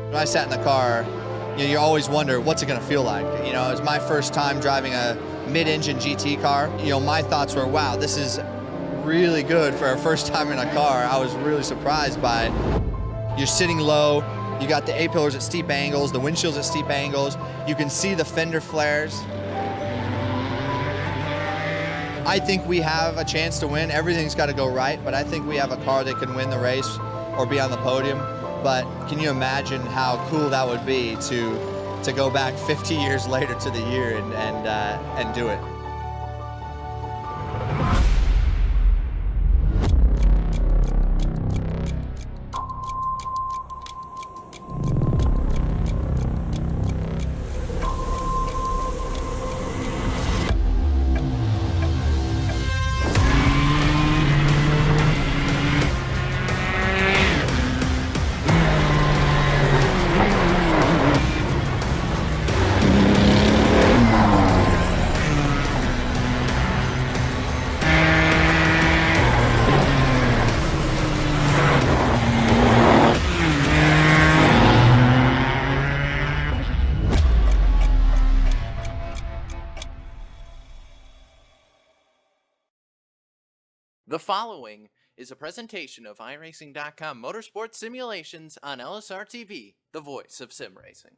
When I sat in the car, you always wonder, what's it going to feel like? It was my first time driving a mid-engine GT car. My thoughts were, wow, this is really good for our first time in a car. I was really surprised by it. You're sitting low, you got the A-pillars at steep angles, the windshield's at steep angles, you can see the fender flares. I think we have a chance to win. Everything's got to go right, but I think we have a car that can win the race or be on the podium. But can you imagine how cool that would be to go back 50 years later to the year and do it? The following is a presentation of iRacing.com Motorsports Simulations on LSRTV, the voice of sim racing.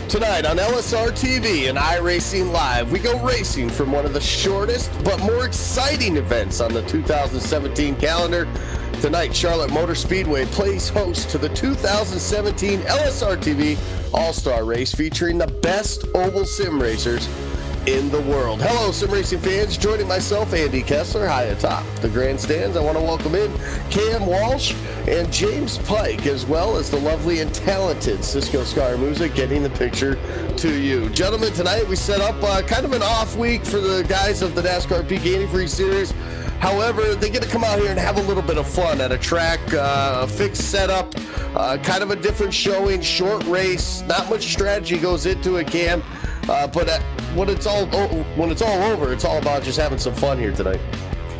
Tonight on LSRTV and iRacing Live, we go racing from one of the shortest but more exciting events on the 2017 calendar. Tonight, Charlotte Motor Speedway plays host to the 2017 LSRTV All-Star Race featuring the best oval sim racers in the world. Hello, sim racing fans. Joining myself, Andy Kessler, high atop the grandstands. I want to welcome in Cam Walsh and James Pike, as well as the lovely and talented Cisco Scaramuza, getting the picture to you. Gentlemen, tonight we set up kind of an off week for the guys of the NASCAR Peak Antifreeze Series. However, they get to come out here and have a little bit of fun at a track, a fixed setup, kind of a different showing, short race. Not much strategy goes into it, Cam. But when it's all over, it's all about just having some fun here tonight.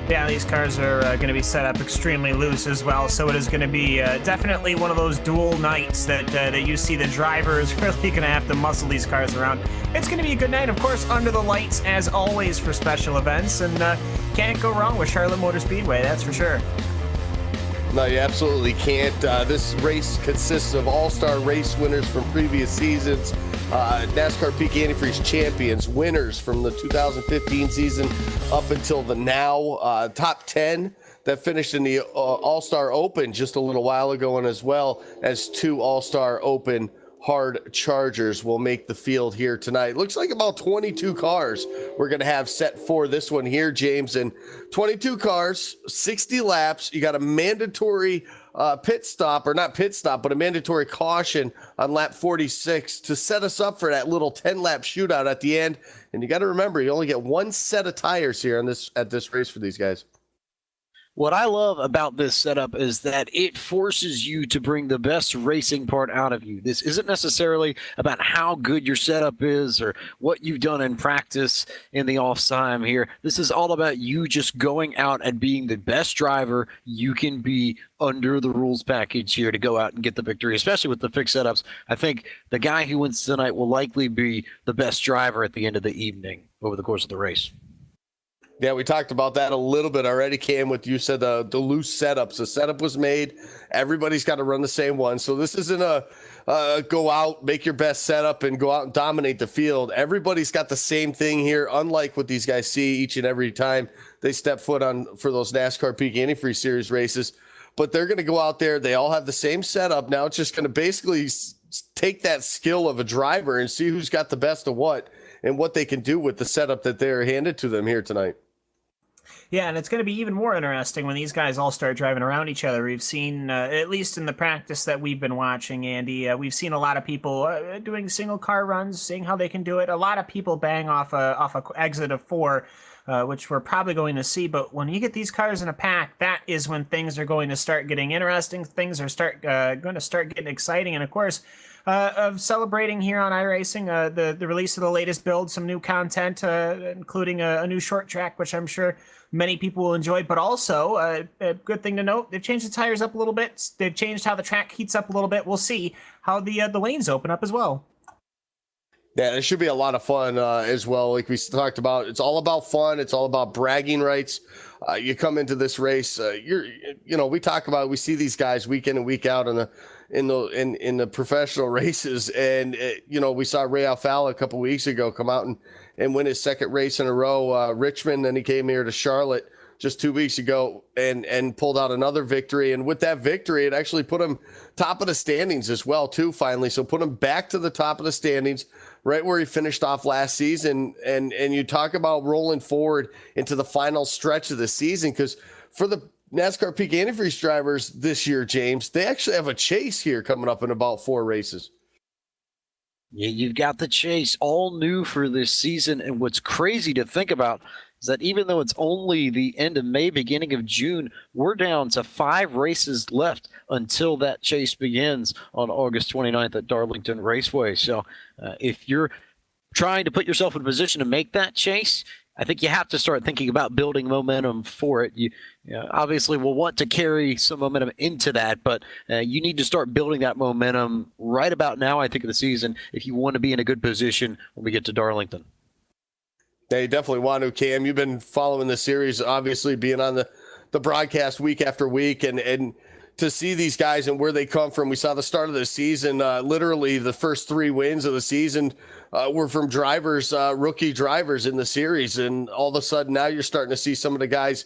Yeah, these cars are going to be set up extremely loose as well, so it is going to be definitely one of those dual nights that you see the drivers really going to have to muscle these cars around. It's going to be a good night, of course, under the lights as always for special events, and can't go wrong with Charlotte Motor Speedway, that's for sure. No, you absolutely can't. This race consists of all-star race winners from previous seasons, NASCAR Peak Antifreeze champions, winners from the 2015 season up until the now, top 10 that finished in the All-Star Open just a little while ago, and as well as 2 All-Star Open hard chargers will make the field here tonight. Looks like about 22 cars we're going to have set for this one here, James. And 22 cars, 60 laps. You got a mandatory pit stop, or not pit stop, but a mandatory caution on lap 46 to set us up for that little 10-lap shootout at the end. And you got to remember, you only get one set of tires here on at this race for these guys. What I love about this setup is that it forces you to bring the best racing part out of you. This isn't necessarily about how good your setup is or what you've done in practice in the off time here. This is all about you just going out and being the best driver you can be under the rules package here to go out and get the victory, especially with the fixed setups. I think the guy who wins tonight will likely be the best driver at the end of the evening over the course of the race. Yeah, we talked about that a little bit already, Cam, with you said the loose setups. The setup was made. Everybody's got to run the same one. So this isn't a go out, make your best setup, and go out and dominate the field. Everybody's got the same thing here, unlike what these guys see each and every time they step foot on for those NASCAR Peak Antifreeze Series races. But they're going to go out there. They all have the same setup. Now it's just going to basically take that skill of a driver and see who's got the best of what and what they can do with the setup that they're handed to them here tonight. Yeah, and it's going to be even more interesting when these guys all start driving around each other. We've seen, at least in the practice that we've been watching, Andy, we've seen a lot of people doing single car runs, seeing how they can do it. A lot of people bang off a exit of 4, which we're probably going to see. But when you get these cars in a pack, that is when things are going to start getting interesting. Things are going to start getting exciting. And of course, of celebrating here on iRacing, the release of the latest build, some new content, including a new short track, which I'm sure many people will enjoy, but also a good thing to note, they've changed the tires up a little bit. They've changed how the track heats up a little bit. We'll see how the lanes open up as well. Yeah, it should be a lot of fun as well. Like we talked about, it's all about fun. It's all about bragging rights. You come into this race, we talk about, we see these guys week in and week out in the professional races, and we saw Ray Alfala a couple weeks ago come out and win his second race in a row, Richmond. Then he came here to Charlotte just 2 weeks ago and pulled out another victory. And with that victory, it actually put him top of the standings as well, too, finally. So put him back to the top of the standings, right where he finished off last season. And you talk about rolling forward into the final stretch of the season, because for the NASCAR Peak Antifreeze drivers this year, James, they actually have a chase here coming up in about 4 races. Yeah, you've got the chase all new for this season. And what's crazy to think about is that even though it's only the end of May, beginning of June, we're down to 5 races left until that chase begins on August 29th at Darlington Raceway. So if you're trying to put yourself in a position to make that chase, I think you have to start thinking about building momentum for it. You obviously will want to carry some momentum into that, but you need to start building that momentum right about now, I think, of the season, if you want to be in a good position when we get to Darlington. Yeah, you definitely want to, Cam. You've been following the series, obviously being on the broadcast week after week, and to see these guys and where they come from. We saw the start of the season, literally the first 3 wins of the season were from drivers, rookie drivers in the series. And all of a sudden now you're starting to see some of the guys,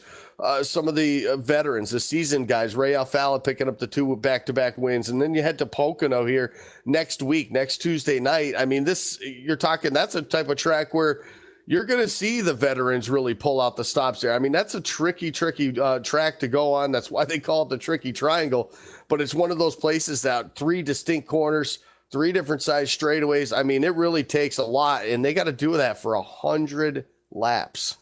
some of the veterans, the seasoned guys, Ray Alfala picking up the 2 back-to-back wins. And then you head to Pocono here next week, next Tuesday night. I mean, you're talking, that's a type of track where you're going to see the veterans really pull out the stops there. I mean, that's a tricky track to go on. That's why they call it the tricky triangle. But it's one of those places that 3 distinct corners, 3 different size straightaways. I mean, it really takes a lot, and they got to do that for 100 laps.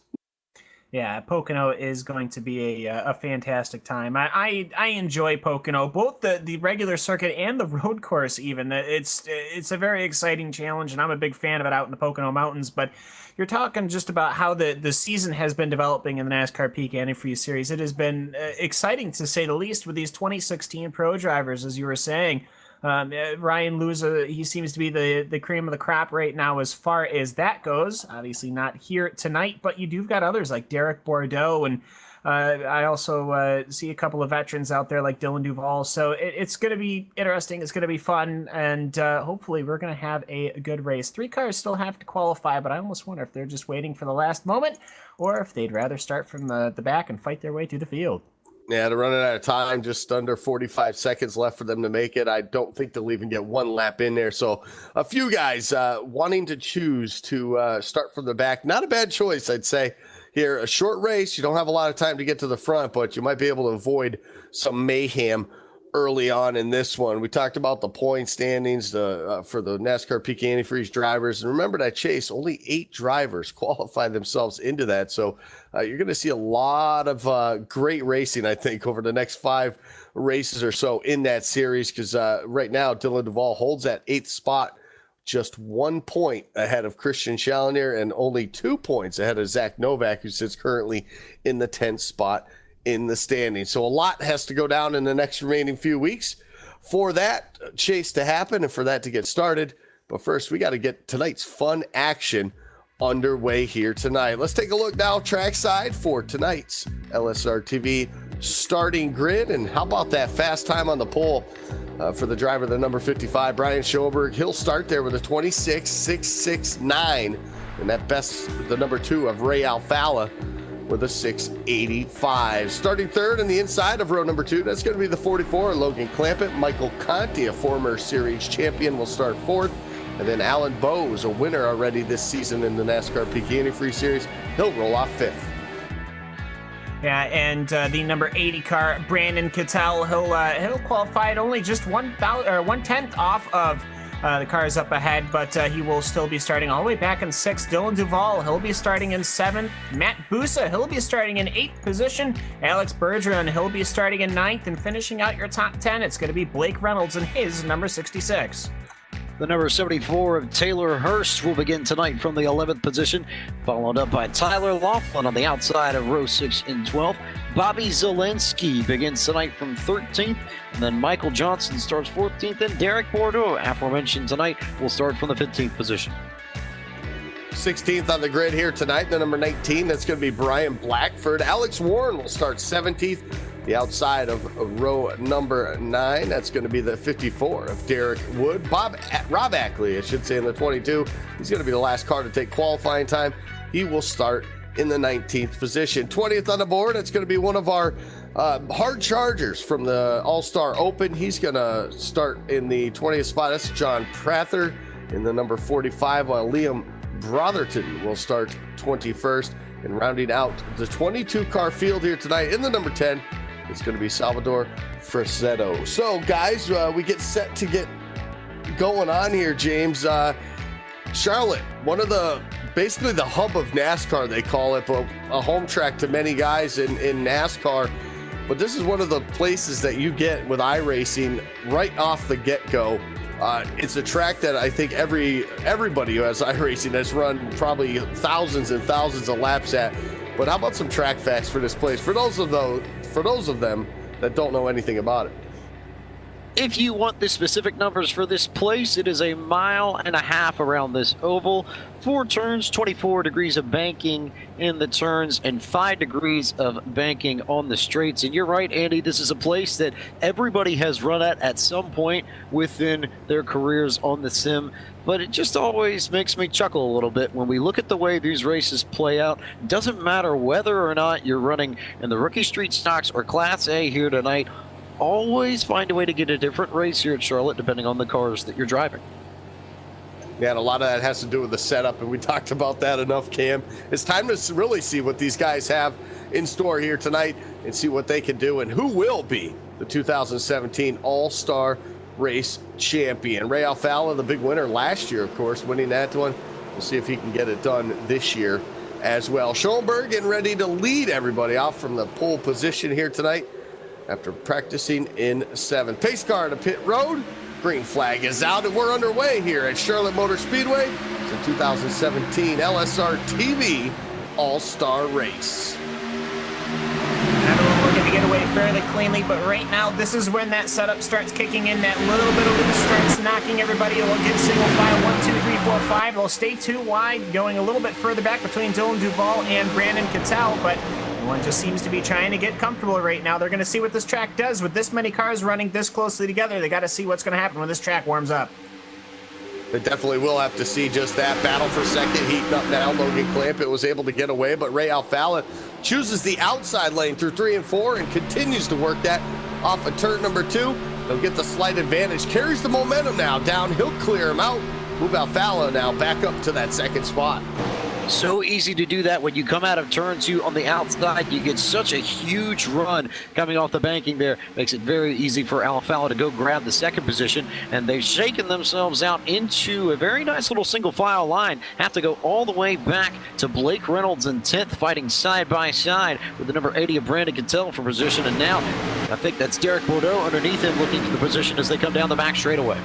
Yeah, Pocono is going to be a fantastic time. I enjoy Pocono, both the regular circuit and the road course even. It's a very exciting challenge, and I'm a big fan of it out in the Pocono Mountains. But you're talking just about how the season has been developing in the NASCAR Peak Antifreeze Series. It has been exciting, to say the least, with these 2016 pro drivers, as you were saying. Ryan Luza, he seems to be the cream of the crop right now as far as that goes. Obviously not here tonight, but you've got others like Derek Bordeaux, and I also see a couple of veterans out there like Dylan Duvall. So it's going to be interesting. It's going to be fun, and hopefully we're going to have a good race. 3 cars still have to qualify, but I almost wonder if they're just waiting for the last moment, or if they'd rather start from the back and fight their way to the field. Yeah, they're running out of time, just under 45 seconds left for them to make it. I don't think they'll even get one lap in there. So a few guys wanting to choose to start from the back. Not a bad choice, I'd say. Here, a short race, you don't have a lot of time to get to the front, but you might be able to avoid some mayhem early on in this one. We talked about the point standings for the NASCAR Peak Antifreeze drivers. And remember that, Chase, only 8 drivers qualify themselves into that. So you're going to see a lot of great racing, I think, over the next 5 races or so in that series. Because right now, Dylan Duvall holds that 8th spot, just 1 point ahead of Christian Challenger and only 2 points ahead of Zach Novak, who sits currently in the 10th spot in the standings. So a lot has to go down in the next remaining few weeks for that chase to happen and for that to get started. But first, we got to get tonight's fun action underway here tonight. Let's take a look now trackside for tonight's LSRTV starting grid. And how about that fast time on the pole for the driver, the number 55, Brian Schoberg. He'll start there with a 26.669, and that bests the number 2 of Ray Alfalla with a 685. Starting third on the inside of row number 2, that's going to be the 44, Logan Clampett. Michael Conti, a former series champion, will start fourth. And then Alan Bowes, a winner already this season in the NASCAR Peak Antifreeze Series, he'll roll off fifth. Yeah, and the number 80 car, Brandon Cattell, he'll qualify at only just 1/10 off of the cars up ahead, but he will still be starting all the way back in 6th. Dylan Duvall, he'll be starting in 7th. Matt Busa, he'll be starting in 8th position. Alex Bergeron, he'll be starting in 9th. And finishing out your top 10, it's going to be Blake Reynolds in his number 66. The number 74 of Taylor Hurst will begin tonight from the 11th position, followed up by Tyler Laughlin on the outside of row 6 in 12th. Bobby Zelensky begins tonight from 13th, and then Michael Johnson starts 14th, and Derek Bordeaux, aforementioned tonight, will start from the 15th position. 16th on the grid here tonight, the number 19, that's going to be Brian Blackford. Alex Warren will start 17th. The outside of row number 9, that's going to be the 54 of Derek Wood. Rob Ackley, I should say, in the 22. He's going to be the last car to take qualifying time. He will start in the 19th position. 20th on the board, it's going to be one of our hard chargers from the All-Star Open. He's going to start in the 20th spot. That's John Prather in the number 45, while Liam Brotherton will start 21st. And rounding out the 22-car field here tonight in the number 10, it's going to be Salvador Frassetto. So, guys, we get set to get going on here, James. Charlotte, one of basically the hub of NASCAR, they call it, but a home track to many guys in NASCAR. But this is one of the places that you get with iRacing right off the get-go. It's a track that I think everybody who has iRacing has run probably thousands and thousands of laps at. But how about some track facts for this place? For those of them that don't know anything about it. If you want the specific numbers for this place, it is 1.5 miles around this oval. 4 turns, 24 degrees of banking in the turns, and 5 degrees of banking on the straights. And you're right, Andy, this is a place that everybody has run at some point within their careers on the sim. But it just always makes me chuckle a little bit when we look at the way these races play out. It doesn't matter whether or not you're running in the Rookie Street Stocks or Class A here tonight. Always find a way to get a different race here at Charlotte, depending on the cars that you're driving. Yeah, and a lot of that has to do with the setup, and we talked about that enough, Cam. It's time to really see what these guys have in store here tonight and see what they can do and who will be the 2017 All-Star Race champion. Ray Alfalla, the big winner last year, of course, winning that one. We'll see if he can get it done this year as well. Schoenberg getting ready to lead everybody off from the pole position here tonight after practicing in 7th. Pace car to pit road. Green flag is out, and we're underway here at Charlotte Motor Speedway. It's the 2017 LSRTV All-Star Race. Everyone looking to get away fairly cleanly, but right now, this is when that setup starts kicking in. That little bit of loose starts knocking everybody. We'll get single file 1, 2, 3, 4, 5. They'll stay 2 wide, going a little bit further back between Dylan Duvall and Brandon Cattell, but everyone just seems to be trying to get comfortable right now. They're going to see what this track does. With this many cars running this closely together, they got to see what's going to happen when this track warms up. They definitely will have to see just that. Battle for second, heating up now. Logan Clampett was able to get away, but Ray Alfalla chooses the outside lane through 3 and 4 and continues to work that off of turn number 2. He'll get the slight advantage, carries the momentum now down. He'll clear him out. Move Alfalo now back up to that second spot. So easy to do that when you come out of turn 2 on the outside. You get such a huge run coming off the banking there. Makes it very easy for Alfalo to go grab the second position. And they've shaken themselves out into a very nice little single file line. Have to go all the way back to Blake Reynolds in 10th, fighting side by side with the number 80 of Brandon Cattell for position. And now I think that's Derek Bordeaux underneath him looking for the position as they come down the back straightaway.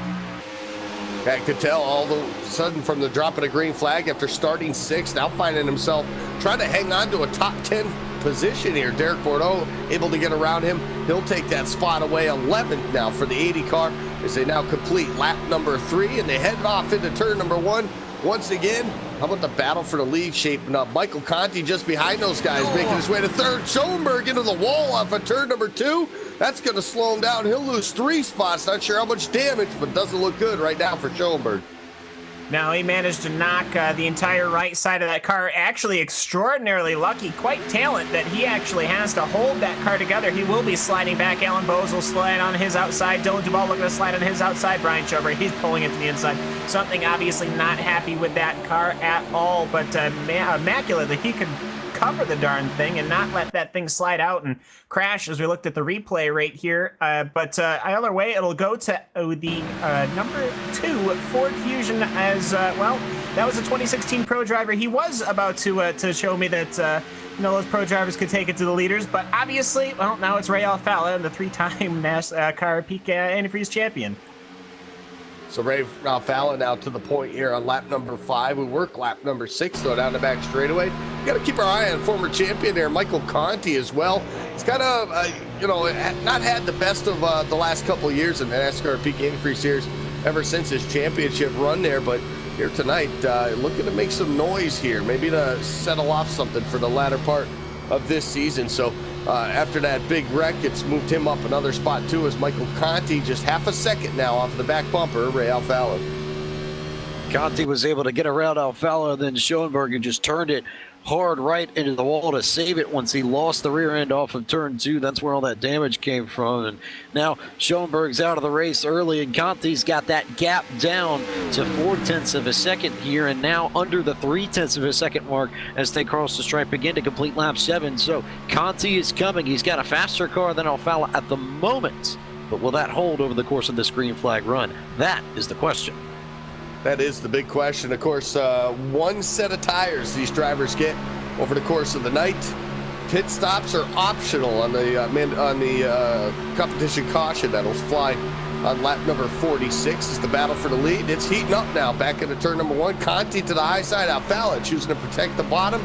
Pat Cattell all of a sudden from the drop of a green flag after starting 6th, now finding himself trying to hang on to a top 10 position here. Derek Bordeaux able to get around him. He'll take that spot away. 11th now for the 80 car as they now complete lap number 3 and they head off into turn number 1. Once again, how about the battle for the lead shaping up? Michael Conti just behind those guys, making his way to 3rd. Schoenberg into the wall off of turn number 2. That's going to slow him down. He'll lose 3 spots. Not sure how much damage, but doesn't look good right now for Schoenberg. Now he managed to knock the entire right side of that car. Actually extraordinarily lucky, quite talent that he actually has to hold that car together. He will be sliding back. Alan Bowes will slide on his outside. Dylan Duval looking to slide on his outside. Brian Schoenberg, he's pulling it to the inside. Something obviously not happy with that car at all, but immaculate that he could cover the darn thing and not let that thing slide out and crash as we looked at the replay right here. But either way, it'll go to the number 2 Ford Fusion as well. That was a 2016 pro driver. He was about to show me that those pro drivers could take it to the leaders, but obviously, well, now it's Ray Alfalo, the 3-time NASCAR Peak Antifreeze champion. So Ray Alfalo now to the point here on lap number 5. We work lap number 6 though down the back straightaway. We got to keep our eye on former champion there, Michael Conti as well. He's kind of not had the best of the last couple of years in the NASCAR Peak Antifreeze Series ever since his championship run there, but here tonight looking to make some noise here, maybe to settle off something for the latter part of this season. So after that big wreck, it's moved him up another spot too as Michael Conti just half a second now off the back bumper, Ray Alfalo. Conti was able to get around Alfalo, then Schoenberg and just turned it hard right into the wall to save it once he lost the rear end off of turn 2. That's where all that damage came from. And now Schoenberg's out of the race early, and Conti's got that gap down to 0.4 of a second here, and now under the 0.3 of a second mark as they cross the stripe again to complete lap 7. So Conti is coming. He's got a faster car than Alfalo at the moment, but will that hold over the course of this green flag run? That is the question. That is the big question. Of course, 1 set of tires these drivers get over the course of the night. Pit stops are optional on the competition caution that'll fly on lap number 46 is the battle for the lead. It's heating up now. Back into turn number 1. Conti to the high side. Alfalo choosing to protect the bottom,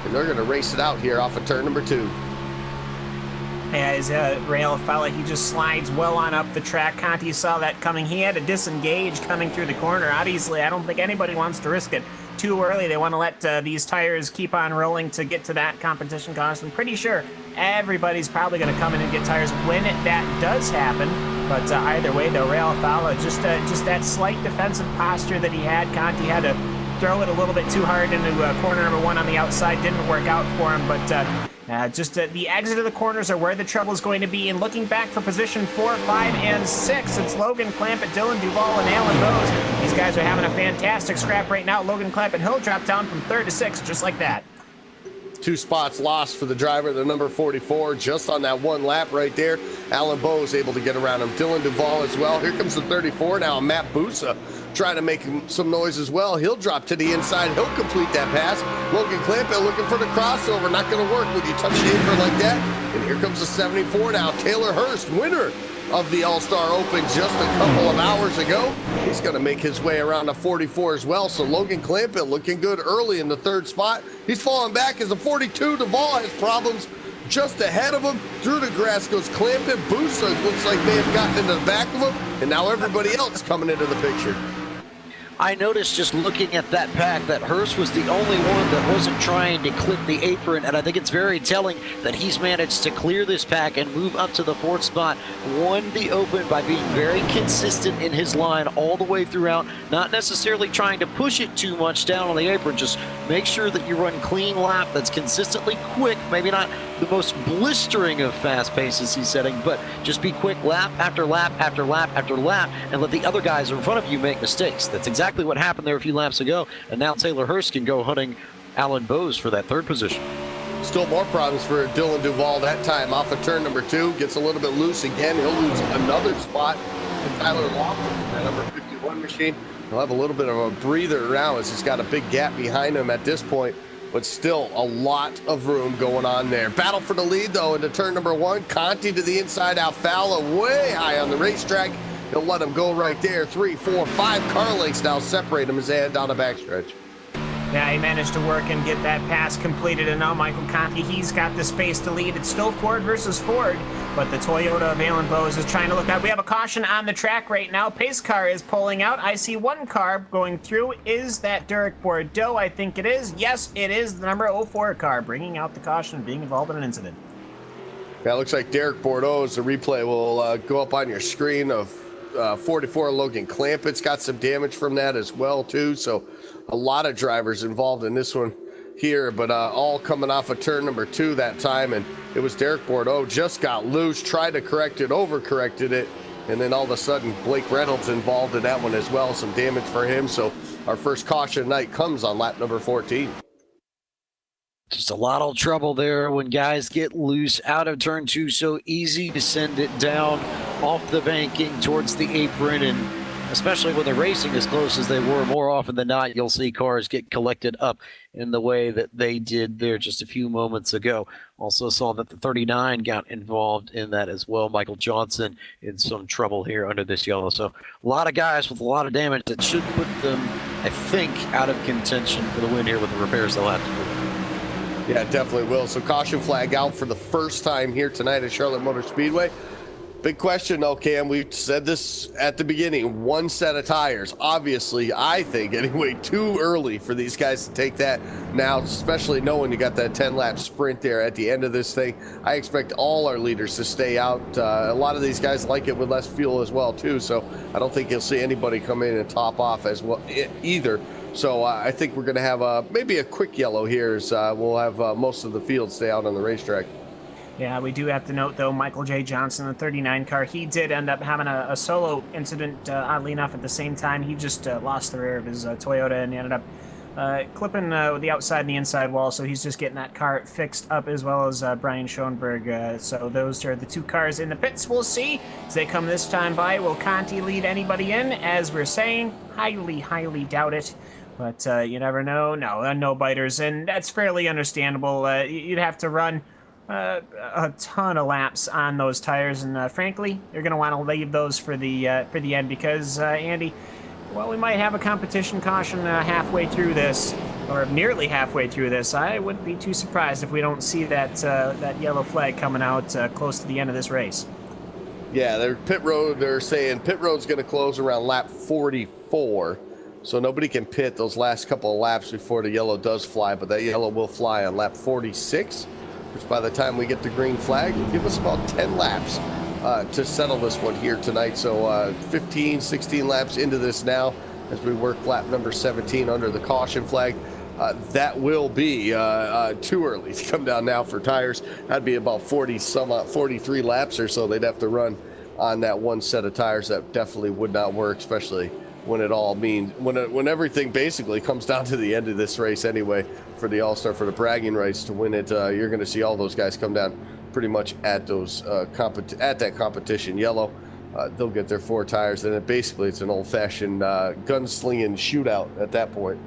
and they're going to race it out here off of turn number 2. As Ray Alfalo, he just slides well on up the track. Conti saw that coming. He had to disengage coming through the corner. Obviously, I don't think anybody wants to risk it too early. They want to let these tires keep on rolling to get to that competition cost. I'm pretty sure everybody's probably going to come in and get tires when that does happen. But either way, though, Ray Alfalo, just that slight defensive posture that he had. Conti had to throw it a little bit too hard into corner number 1 on the outside. Didn't work out for him, but the exit of the corners are where the trouble is going to be. And looking back for position 4, 5, and 6, it's Logan Clampett, Dylan Duval, and Alan Bowes. These guys are having a fantastic scrap right now. Logan Clampett, he'll drop down from 3rd to 6th just like that. 2 spots lost for the driver, the number 44, just on that 1 lap right there. Alan Bowes able to get around him. Dylan Duval as well. Here comes the 34 now. Matt Busa trying to make some noise as well. He'll drop to the inside. He'll complete that pass. Logan Clampett looking for the crossover. Not going to work when you touch the apron like that. And here comes the 74 now. Taylor Hurst, winner of the All-Star Open just a couple of hours ago. He's going to make his way around the 44 as well. So Logan Clampett looking good early in the 3rd spot. He's falling back as the 42. Duval has problems just ahead of him. Through the grass goes Clampett. Busa looks like may have gotten into the back of him. And now everybody else coming into the picture. I noticed just looking at that pack that Hurst was the only one that wasn't trying to clip the apron, and I think it's very telling that he's managed to clear this pack and move up to the 4th spot, won the Open by being very consistent in his line all the way throughout, not necessarily trying to push it too much down on the apron, just make sure that you run clean lap that's consistently quick, maybe not the most blistering of fast paces he's setting, but just be quick lap after lap after lap after lap and let the other guys in front of you make mistakes. That's exactly what happened there a few laps ago, and now Taylor Hurst can go hunting Alan Bowes for that 3rd position. Still more problems for Dylan Duval that time. Off of turn number 2, gets a little bit loose again. He'll lose another spot to Tyler Laughlin, that number 51 machine. He'll have a little bit of a breather around as he's got a big gap behind him at this point, but still a lot of room going on there. Battle for the lead, though, into turn number 1. Conti to the inside, Alfala way high on the racetrack. He'll let him go right there. 3, 4, 5 car lengths now separate him as they head down the backstretch. Yeah, he managed to work and get that pass completed, and now Michael Conti, he's got the space to lead. It's still Ford versus Ford, but the Toyota of Alan Bowes is trying to look out. We have a caution on the track right now. Pace car is pulling out. I see one car going through. Is that Derek Bordeaux? I think it is. Yes, it is the number 04 car, bringing out the caution, being involved in an incident. Yeah, it looks like Derek Bordeaux, the replay will go up on your screen of 44 Logan Clampett's got some damage from that as well, too. So a lot of drivers involved in this one here, but all coming off of turn number 2 that time. And it was Derek Bordeaux just got loose, tried to correct it, overcorrected it. And then all of a sudden, Blake Reynolds involved in that one as well. Some damage for him. So our first caution night comes on lap number 14. Just a lot of trouble there when guys get loose out of turn 2. So easy to send it down off the banking towards the apron, and especially when they're racing as close as they were, more often than not, you'll see cars get collected up in the way that they did there just a few moments ago. Also saw that the 39 got involved in that as well. Michael Johnson in some trouble here under this yellow. So a lot of guys with a lot of damage that should put them, I think, out of contention for the win here with the repairs they'll have to do. Yeah, it definitely will. So caution flag out for the first time here tonight at Charlotte Motor Speedway. Big question, though, Cam. We said this at the beginning. One set of tires. Obviously, I think, anyway, too early for these guys to take that now, especially knowing you got that 10-lap sprint there at the end of this thing. I expect all our leaders to stay out. A lot of these guys like it with less fuel as well, too. So I don't think you'll see anybody come in and top off as well either. So I think we're going to have maybe a quick yellow here as we'll have most of the field stay out on the racetrack. Yeah, we do have to note, though, Michael J. Johnson, the 39 car, he did end up having a solo incident, oddly enough, at the same time. He just lost the rear of his Toyota and ended up clipping the outside and the inside wall, so he's just getting that car fixed up, as well as Brian Schoenberg. So those are the two cars in the pits. We'll see as they come this time by. Will Conti lead anybody in? As we're saying, highly, highly doubt it. But you never know. No biters, and that's fairly understandable. You'd have to run a ton of laps on those tires, and frankly, you're going to want to leave those for the end because, Andy, well, we might have a competition caution halfway through this, or nearly halfway through this. I wouldn't be too surprised if we don't see that yellow flag coming out close to the end of this race. Yeah, they're saying pit road's going to close around lap 44. So nobody can pit those last couple of laps before the yellow does fly, but that yellow will fly on lap 46, which by the time we get the green flag will give us about 10 laps to settle this one here tonight. So 15, 16 laps into this now as we work lap number 17 under the caution flag. That will be too early to come down now for tires. That'd be about 43 laps or so they'd have to run on that one set of tires. That definitely would not work, especially when it all means when everything basically comes down to the end of this race anyway for the All-Star, for the bragging rights to win it. You're going to see all those guys come down pretty much at those at that competition yellow. They'll get their 4 tires, and it's an old-fashioned gunslinging shootout at that point.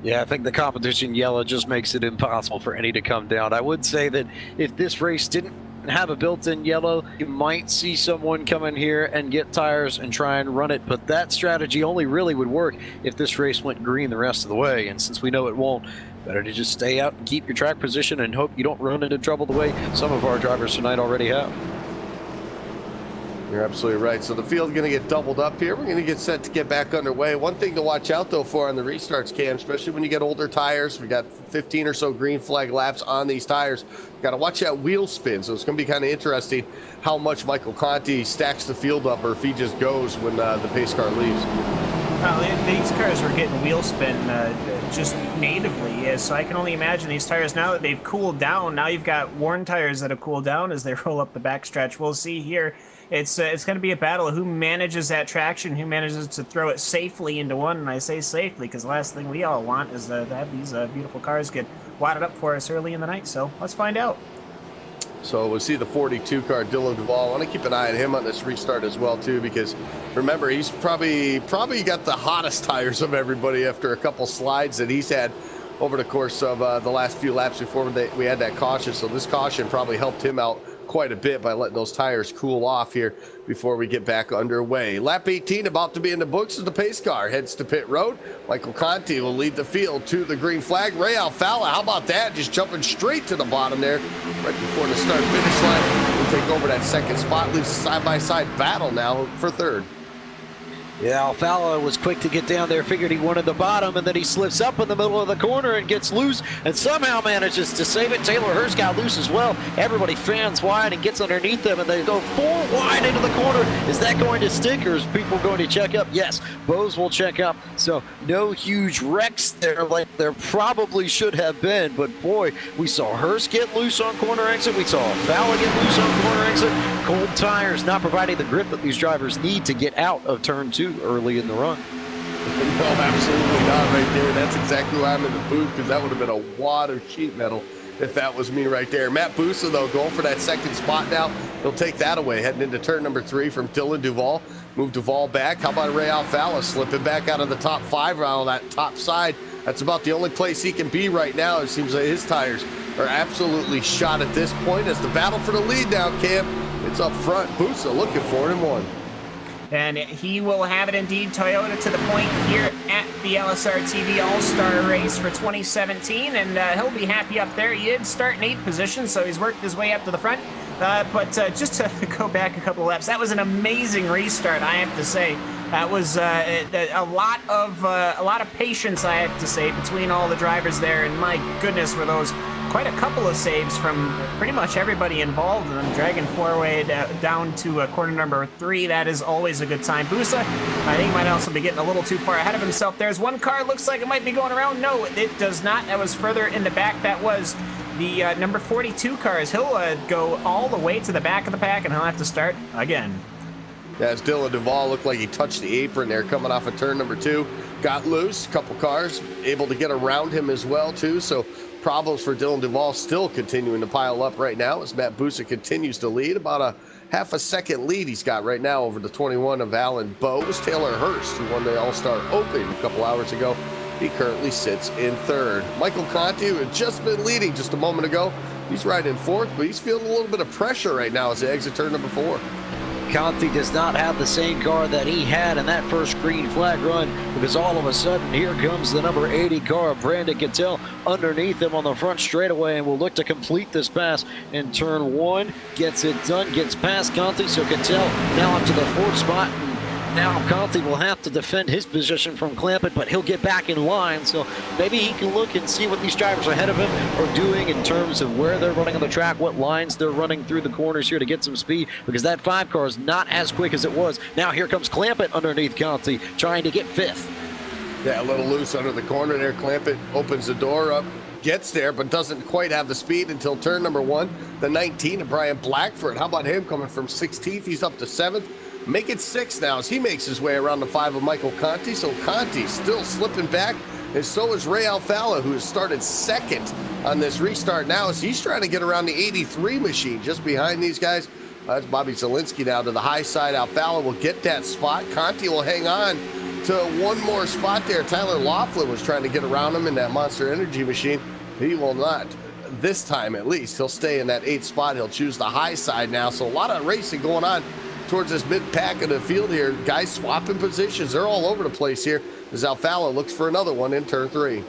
Yeah, I think the competition yellow just makes it impossible for any to come down. I would say that if this race didn't have a built-in yellow, you might see someone come in here and get tires and try and run it, but that strategy only really would work if this race went green the rest of the way, and since we know it won't, better to just stay out and keep your track position and hope you don't run into trouble the way some of our drivers tonight already have. You're absolutely right. So the field's going to get doubled up here. We're going to get set to get back underway. One thing to watch out, though, for on the restarts, Cam, especially when you get older tires. We got 15 or so green flag laps on these tires. Got to watch that wheel spin. So it's going to be kind of interesting how much Michael Conti stacks the field up or if he just goes when the pace car leaves. Well, these cars were getting wheel spin just natively, so I can only imagine these tires, now that they've cooled down, now you've got worn tires that have cooled down as they roll up the backstretch. We'll see here. It's going to be a battle of who manages that traction, who manages to throw it safely into one, and I say safely because the last thing we all want is to have these beautiful cars get wadded up for us early in the night, so let's find out. So we'll see the 42 car, Dylan Duvall. I want to keep an eye on him on this restart as well, too, because remember, he's probably got the hottest tires of everybody after a couple slides that he's had over the course of the last few laps before we had that caution. So this caution probably helped him out quite a bit by letting those tires cool off here before we get back underway. Lap 18 about to be in the books as the pace car heads to pit road. Michael Conti will lead the field to the green flag. Ray Alfala, how about that? Just jumping straight to the bottom there right before the start finish line. We'll take over that second spot. Leaves a side-by-side battle now for third. Yeah, Alfala was quick to get down there, figured he wanted the bottom, and then he slips up in the middle of the corner and gets loose and somehow manages to save it. Taylor Hurst got loose as well. Everybody fans wide and gets underneath them, and they go 4 wide into the corner. Is that going to stick, or is people going to check up? Yes, Bose will check up. So no huge wrecks there like there probably should have been, but boy, we saw Hurst get loose on corner exit. We saw Alfala get loose on corner exit. Cold tires not providing the grip that these drivers need to get out of turn 2 early in the run. No, absolutely not right there. That's exactly why I'm in the booth, because that would have been a wad of sheet metal if that was me right there. Matt Busa, though, going for that second spot now. He'll take that away, heading into turn number 3 from Dylan Duvall. Move Duvall back. How about Ray Alfala slipping back out of the top 5 around that top side? That's about the only place he can be right now. It seems like his tires are absolutely shot at this point as the battle for the lead now, Cam. It's up front. Busa looking for it in 1. And he will have it indeed, Toyota, to the point here at the LSRTV All-Star Race for 2017, and he'll be happy up there. He did start in 8th position, so he's worked his way up to the front. But just to go back a couple of laps, that was an amazing restart, I have to say. That was a lot of patience, I have to say, between all the drivers there, and my goodness, were those quite a couple of saves from pretty much everybody involved, and then dragging forward down to corner number 3. That is always a good time. Busa, I think, might also be getting a little too far ahead of himself. There's one car, looks like it might be going around. No, it does not. That was further in the back. That was the number 42 cars. He'll go all the way to the back of the pack, and he'll have to start again. Yeah, as Dylan Duvall looked like he touched the apron there coming off of turn number 2. Got loose, a couple cars able to get around him as well, too. So problems for Dylan Duvall still continuing to pile up right now as Matt Busa continues to lead. About a half a second lead he's got right now over the 21 of Alan Bose. Taylor Hurst, who won the All-Star Open a couple hours ago, he currently sits in 3rd. Michael Conti, who had just been leading just a moment ago, he's right in 4th, but he's feeling a little bit of pressure right now as they exit turn number 4. Conti does not have the same car that he had in that first green flag run, because all of a sudden here comes the number 80 car, Brandon Cattell, underneath him on the front straightaway, and will look to complete this pass in turn 1. Gets it done, gets past Conti, so Cattell now up to the 4th spot. Now Conti will have to defend his position from Clampett, but he'll get back in line, so maybe he can look and see what these drivers ahead of him are doing in terms of where they're running on the track, what lines they're running through the corners here to get some speed, because that 5 car is not as quick as it was. Now here comes Clampett underneath Conti, trying to get 5th. Yeah, a little loose under the corner there. Clampett opens the door up, gets there, but doesn't quite have the speed until turn number 1. The 19 of Brian Blackford. How about him coming from 16th? He's up to 7th. Make it 6th now as he makes his way around the 5 of Michael Conti. So Conti still slipping back, and so is Ray Alfala, who has started 2nd on this restart now as he's trying to get around the 83 machine just behind these guys. That's Bobby Zielinski now to the high side. Alfala will get that spot. Conti will hang on to one more spot there. Tyler Laughlin was trying to get around him in that Monster Energy machine. He will not, this time at least. He'll stay in that 8th spot. He'll choose the high side now. So a lot of racing going on towards this mid-pack of the field here. Guys swapping positions. They're all over the place here as Alfala looks for another one in turn 3.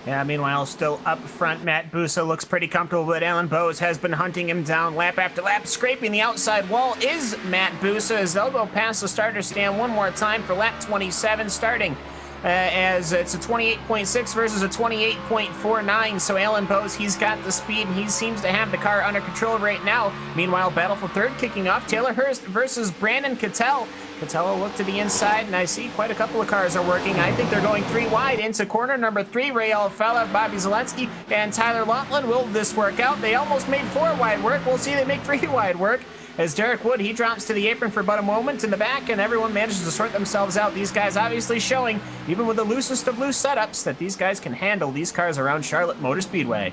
Yeah, meanwhile, still up front, Matt Busa looks pretty comfortable, but Alan Bowes has been hunting him down lap after lap. Scraping the outside wall is Matt Busa as they'll go past the starter stand one more time for lap 27, starting as it's a 28.6 versus a 28.49. So Alan Bowes, he's got the speed and he seems to have the car under control right now. Meanwhile, battle for third kicking off. Taylor Hurst versus Brandon Cattell. Cattell will look to the inside, and I see quite a couple of cars are working. I think they're going 3 wide into corner number 3. Ray Alfella, Bobby Zelensky, and Tyler Laughlin. Will this work out? They almost made 4 wide work. We'll see they make 3 wide work. As Derek Wood, he drops to the apron for but a moment in the back, and everyone manages to sort themselves out. These guys obviously showing, even with the loosest of loose setups, that these guys can handle these cars around Charlotte Motor Speedway.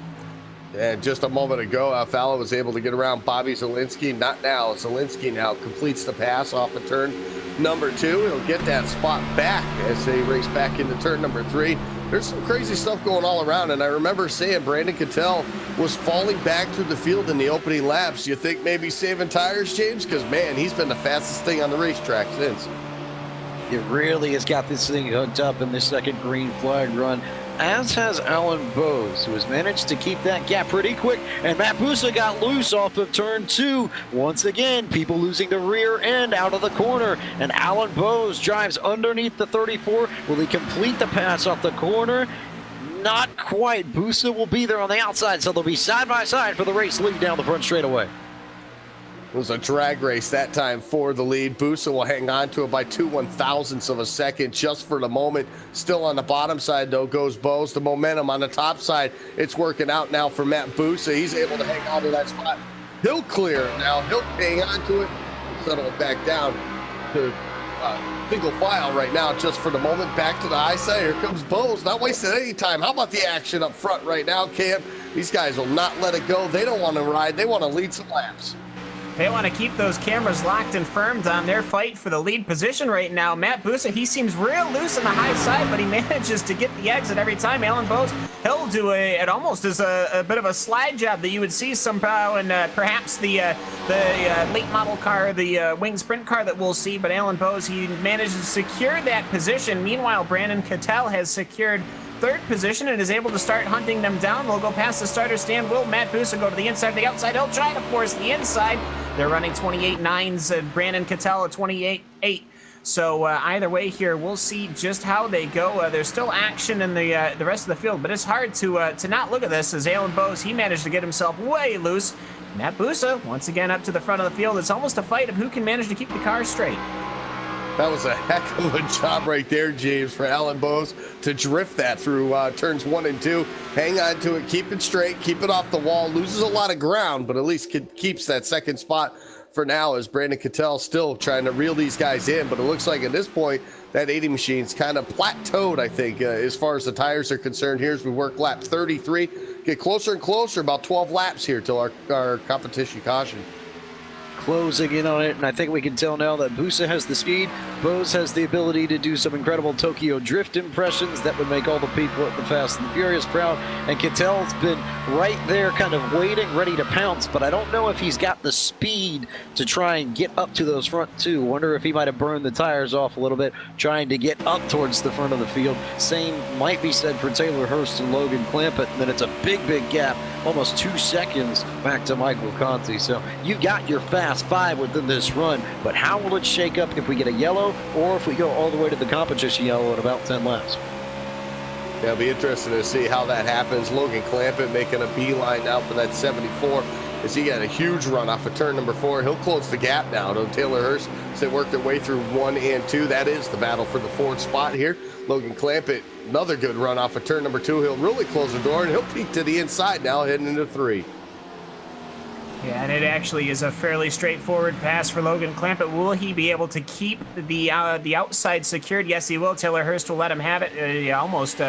And just a moment ago, Alfalla was able to get around Bobby Zielinski. Not now. Zielinski now completes the pass off of turn number 2. He'll get that spot back as they race back into turn number 3. There's some crazy stuff going all around, and I remember saying Brandon Cattell was falling back through the field in the opening laps. You think maybe saving tires, James? Because, man, he's been the fastest thing on the racetrack since. It really has got this thing hooked up in the second green flag run, as has Alan Bowes, who has managed to keep that gap pretty quick. And Matt Busa got loose off of turn 2. Once again, people losing the rear end out of the corner. And Alan Bowes drives underneath the 34. Will he complete the pass off the corner? Not quite. Busa will be there on the outside, so they'll be side by side for the race lead down the front straightaway. It was a drag race that time for the lead. Busa will hang on to it by 2/1000ths of a second just for the moment. Still on the bottom side, though, goes Bowes. The momentum on the top side, it's working out now for Matt Busa. He's able to hang on to that spot. He'll clear it now. He'll hang on to it, settle it back down to single file right now just for the moment. Back to the high side. Here comes Bowes. Not wasting any time. How about the action up front right now, Cam? These guys will not let it go. They don't want to ride. They want to lead some laps. They want to keep those cameras locked and firmed on their fight for the lead position right now. Matt Busa, he seems real loose on the high side, but he manages to get the exit every time. Alan Bowes, he'll do it almost as a bit of a slide job that you would see somehow in perhaps the late model car, the wing sprint car that we'll see. But Alan Bowes, he manages to secure that position. Meanwhile, Brandon Cattell has secured third position and is able to start hunting them down. They'll go past the starter stand. Will Matt Busa go to the inside, the outside? He'll try to force the inside. They're running 28.9s, Brandon Cattell at 28.8. So either way here, we'll see just how they go. There's still action in the rest of the field, but it's hard to not look at this as Alan Bowes, he managed to get himself way loose. Matt Busa, once again up to the front of the field. It's almost a fight of who can manage to keep the car straight. That was a heck of a job right there, James, for Alan Bowes to drift that through turns 1 and 2. Hang on to it, keep it straight, keep it off the wall. Loses a lot of ground, but at least keeps that second spot for now as Brandon Cattell still trying to reel these guys in. But it looks like at this point, that 80 machine's kind of plateaued, I think, as far as the tires are concerned here as we work lap 33. Get closer and closer, about 12 laps here till our competition caution. Closing in on it, and I think we can tell now that Busa has the speed. Bowes has the ability to do some incredible Tokyo Drift impressions that would make all the people at the Fast and the Furious proud. And Cattell's been right there kind of waiting, ready to pounce, but I don't know if he's got the speed to try and get up to those front two. Wonder if he might have burned the tires off a little bit, trying to get up towards the front of the field. Same might be said for Taylor Hurst and Logan Clampett, and then it's a big gap, almost 2 seconds back to Michael Conti. So you got your Fast 5 within this run, but how will it shake up if we get a yellow or if we go all the way to the competition yellow in about 10 laps? Yeah, it'll be interesting to see how that happens. Logan Clampett making a beeline now for that 74 as he got a huge run off of turn number 4. He'll close the gap now to Taylor Hurst as they work their way through 1 and 2. That is the battle for the 4th spot here. Logan Clampett, another good run off of turn number 2. He'll really close the door and he'll peek to the inside now heading into 3. Yeah, and it actually is a fairly straightforward pass for Logan Clampett. Will he be able to keep the outside secured? Yes, he will. Taylor Hurst will let him have it. He almost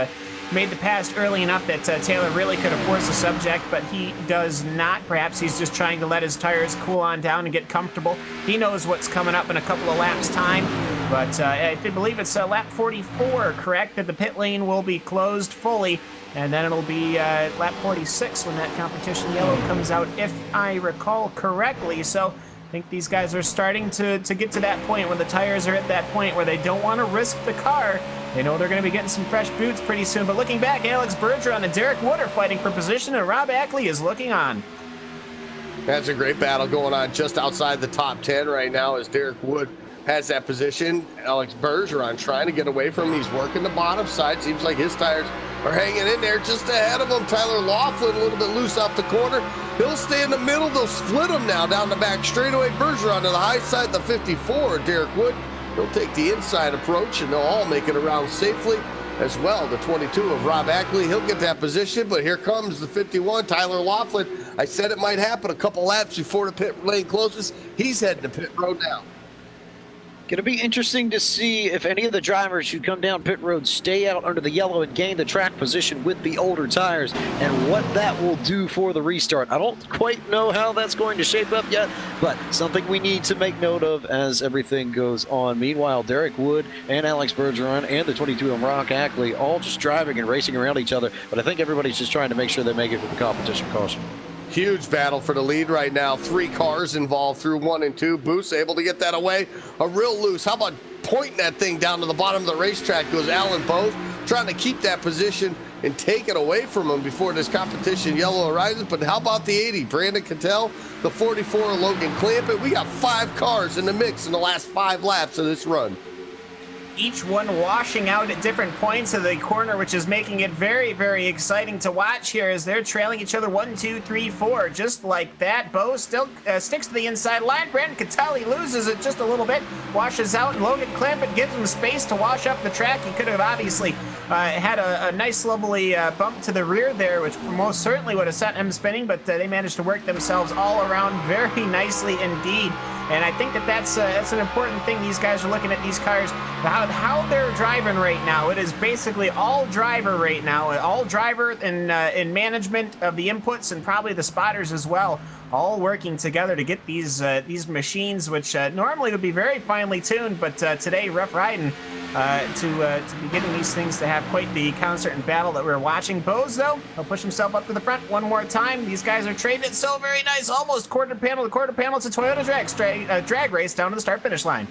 made the pass early enough that Taylor really could have forced the subject, but he does not. Perhaps he's just trying to let his tires cool on down and get comfortable. He knows what's coming up in a couple of laps' time, but I believe it's lap 44, correct, that the pit lane will be closed fully. And then it'll be lap 46 when that competition yellow comes out, if I recall correctly. So I think these guys are starting to get to that point where the tires are at that point where they don't want to risk the car They know they're going to be getting some fresh boots pretty soon. But looking back, Alex Bergeron and Derek Wood are fighting for position, and Rob Ackley is looking on. That's a great battle going on just outside the top 10 right now as Derek Wood has that position. Alex Bergeron trying to get away from him. He's working the bottom side. Seems like his tires are hanging in there just ahead of him. Tyler Laughlin a little bit loose off the corner. He'll stay in the middle. They'll split him now down the back straightaway. Bergeron to the high side, the 54. Derek Wood, he'll take the inside approach, and they'll all make it around safely as well. The 22 of Rob Ackley, he'll get that position, but here comes the 51, Tyler Laughlin. I said it might happen a couple laps before the pit lane closes. He's heading to pit road now. Going to be interesting to see if any of the drivers who come down pit road stay out under the yellow and gain the track position with the older tires, and what that will do for the restart. I don't quite know how that's going to shape up yet, but something we need to make note of as everything goes on. Meanwhile, Derek Wood and Alex Bergeron and the 22 of Rock Ackley all just driving and racing around each other, but I think everybody's just trying to make sure they make it with the competition caution. Huge battle for the lead right now. 3 cars involved through 1 and 2. Boost able to get that away. A real loose. How about pointing that thing down to the bottom of the racetrack goes Alan Bose, trying to keep that position and take it away from him before this competition yellow arises. But how about the 80? Brandon Cattell, the 44, Logan Clampett. We got 5 cars in the mix in the last 5 laps of this run. Each one washing out at different points of the corner, which is making it very, very exciting to watch here as they're trailing each other 1, 2, 3, 4, just like that. Bo still sticks to the inside line. Brandon Cattell loses it just a little bit, washes out, and Logan Clampett gives him space to wash up the track. He could have obviously had a nice lovely bump to the rear there, which most certainly would have sent him spinning, but they managed to work themselves all around very nicely indeed. And I think that's an important thing. These guys are looking at these cars, how they're driving right now. It is basically all driver right now, all driver in management of the inputs and probably the spotters as well, all working together to get these machines, which normally would be very finely tuned, but today rough riding to be getting these things to have quite the concert and battle that we're watching. Bose, though, he'll push himself up to the front one more time. These guys are trading it so very nice, almost quarter panel to quarter panel. It's a Toyota drag race down to the start-finish line.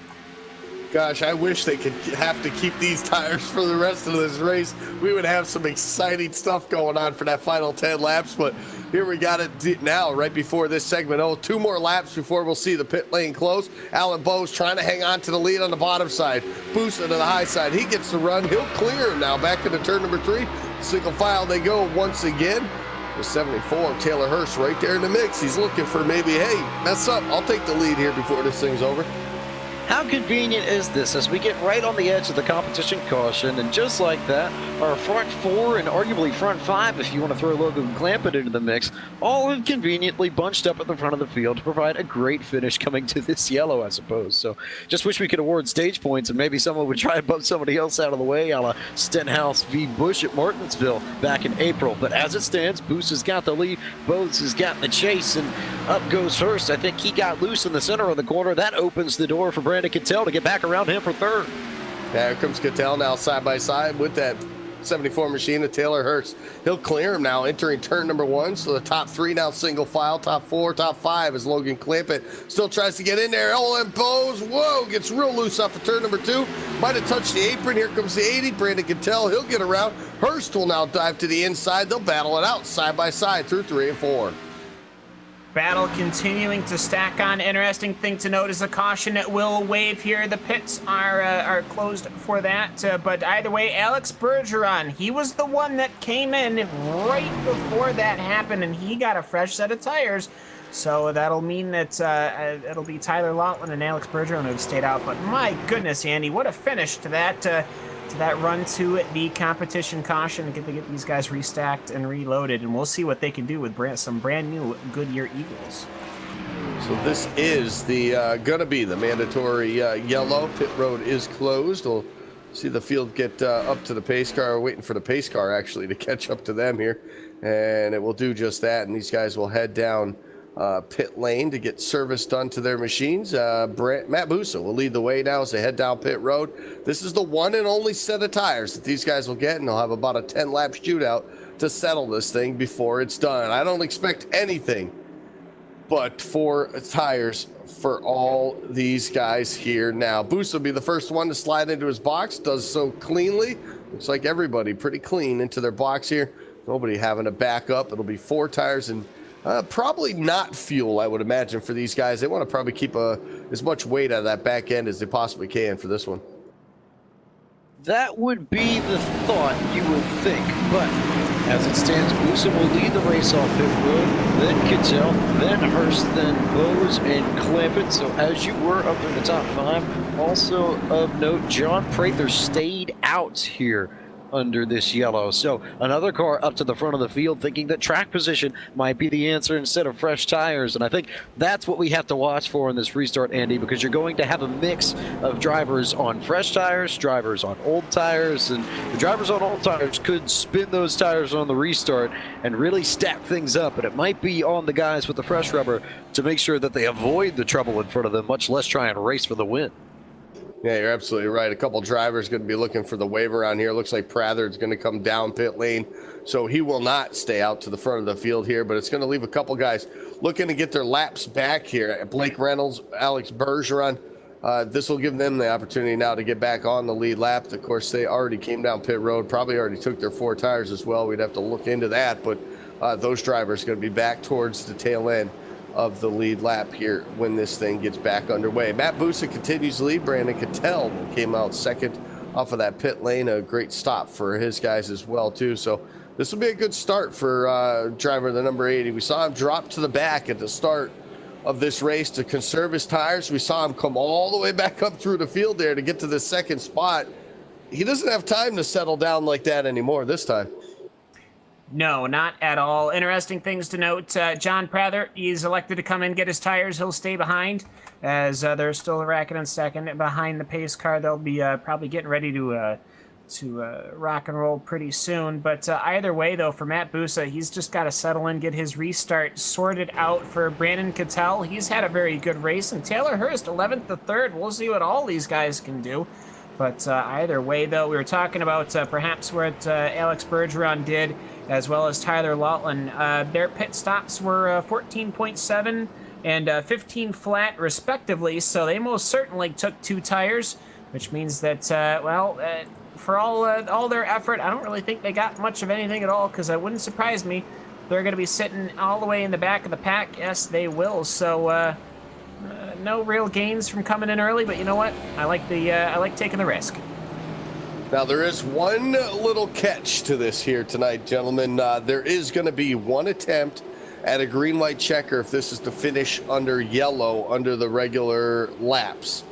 Gosh, I wish they could have to keep these tires for the rest of this race. We would have some exciting stuff going on for that final 10 laps, but here we got it now, right before this segment. 2 more laps before we'll see the pit lane close. Alan Bose trying to hang on to the lead on the bottom side. Boosted to the high side. He gets the run. He'll clear him now. Back into turn number 3. Single file they go once again. The 74, Taylor Hurst, right there in the mix. He's looking for maybe, hey, mess up. I'll take the lead here before this thing's over. How convenient is this as we get right on the edge of the competition caution, and just like that, our front 4 and arguably front 5, if you want to throw Logan Clampett into the mix, all have conveniently bunched up at the front of the field to provide a great finish coming to this yellow, I suppose. So just wish we could award stage points and maybe someone would try and bump somebody else out of the way, a la Stenhouse v. Busch at Martinsville back in April. But as it stands, Boost has got the lead, Bose has got the chase, and up goes Hurst. I think he got loose in the center of the corner. That opens the door for Brandon Cattell to get back around him for third. There comes Cattell now side by side with that 74 machine of Taylor Hurst. He'll clear him now entering turn number 1. So the top 3 now single file. Top 4, top 5 is Logan Clampett. Still tries to get in there. and Bose, whoa, gets real loose off of turn number 2. Might have touched the apron. Here comes the 80. Brandon Cattell, he'll get around. Hurst will now dive to the inside. They'll battle it out side by side through 3 and 4. Battle continuing to stack on. Interesting thing to note is the caution will wave here. The pits are closed for that. But either way, Alex Bergeron, he was the one that came in right before that happened, and he got a fresh set of tires. So that'll mean that it'll be Tyler Laughlin and Alex Bergeron who have stayed out. But my goodness, Andy, what a finish to that run to the competition caution. Get these guys restacked and reloaded, and we'll see what they can do with some brand new Goodyear Eagles. So this is the gonna be the mandatory yellow. Pit road is closed. We'll see the field get up to the pace car. We're waiting for the pace car actually to catch up to them here, and it will do just that. And these guys will head down pit lane to get service done to their machines. Matt Busa will lead the way now as they head down pit road. This is the one and only set of tires that these guys will get, and they'll have about a 10-lap shootout to settle this thing before it's done. I don't expect anything but 4 tires for all these guys here now. Boost will be the first one to slide into his box, does so cleanly. Looks like everybody pretty clean into their box here. Nobody having to back up. It'll be 4 tires and probably not fuel, I would imagine, for these guys. They want to probably keep as much weight out of that back end as they possibly can for this one. That would be the thought, you would think, but as it stands, Busa will lead the race off pit road, then Kittel, then Hurst, then Bose and Clampett. So as you were up in the top 5, also of note, John Prather stayed out here under this yellow. So another car up to the front of the field thinking that track position might be the answer instead of fresh tires. And I think that's what we have to watch for in this restart, Andy, because you're going to have a mix of drivers on fresh tires, drivers on old tires, and the drivers on old tires could spin those tires on the restart and really stack things up. But it might be on the guys with the fresh rubber to make sure that they avoid the trouble in front of them, much less try and race for the win. Yeah, you're absolutely right. A couple drivers going to be looking for the waiver on here. Looks like Prather's going to come down pit lane, so he will not stay out to the front of the field here, but it's going to leave a couple guys looking to get their laps back here. Blake Reynolds, Alex Bergeron. This will give them the opportunity now to get back on the lead lap. Of course, they already came down pit road, probably already took their 4 tires as well. We'd have to look into that, but those drivers are going to be back towards the tail end of the lead lap here when this thing gets back underway. Matt Busa continues to lead. Brandon Kittel came out second off of that pit lane. A great stop for his guys as well, too. So this will be a good start for driver the number 80. We saw him drop to the back at the start of this race to conserve his tires. We saw him come all the way back up through the field there to get to the second spot. He doesn't have time to settle down like that anymore this time. No, not at all. Interesting things to note. John Prather, he's elected to come in, get his tires. He'll stay behind as they're still racking and stacking behind the pace car. They'll be probably getting ready to rock and roll pretty soon. But either way, though, for Matt Busa, he's just got to settle in, get his restart sorted out. For Brandon Kittel, he's had a very good race. And Taylor Hurst, 11th to 3rd. We'll see what all these guys can do. But either way, though, we were talking about perhaps what Alex Bergeron did, as well as Tyler Laughlin. Their pit stops were 14.7 and 15 flat, respectively, so they most certainly took 2 tires, which means that, for all their effort, I don't really think they got much of anything at all, because it wouldn't surprise me. They're going to be sitting all the way in the back of the pack. Yes, they will. So no real gains from coming in early, but you know what? I like taking the risk. Now, there is one little catch to this here tonight, gentlemen. There is going to be one attempt at a green-white checker if this is to finish under yellow under the regular laps.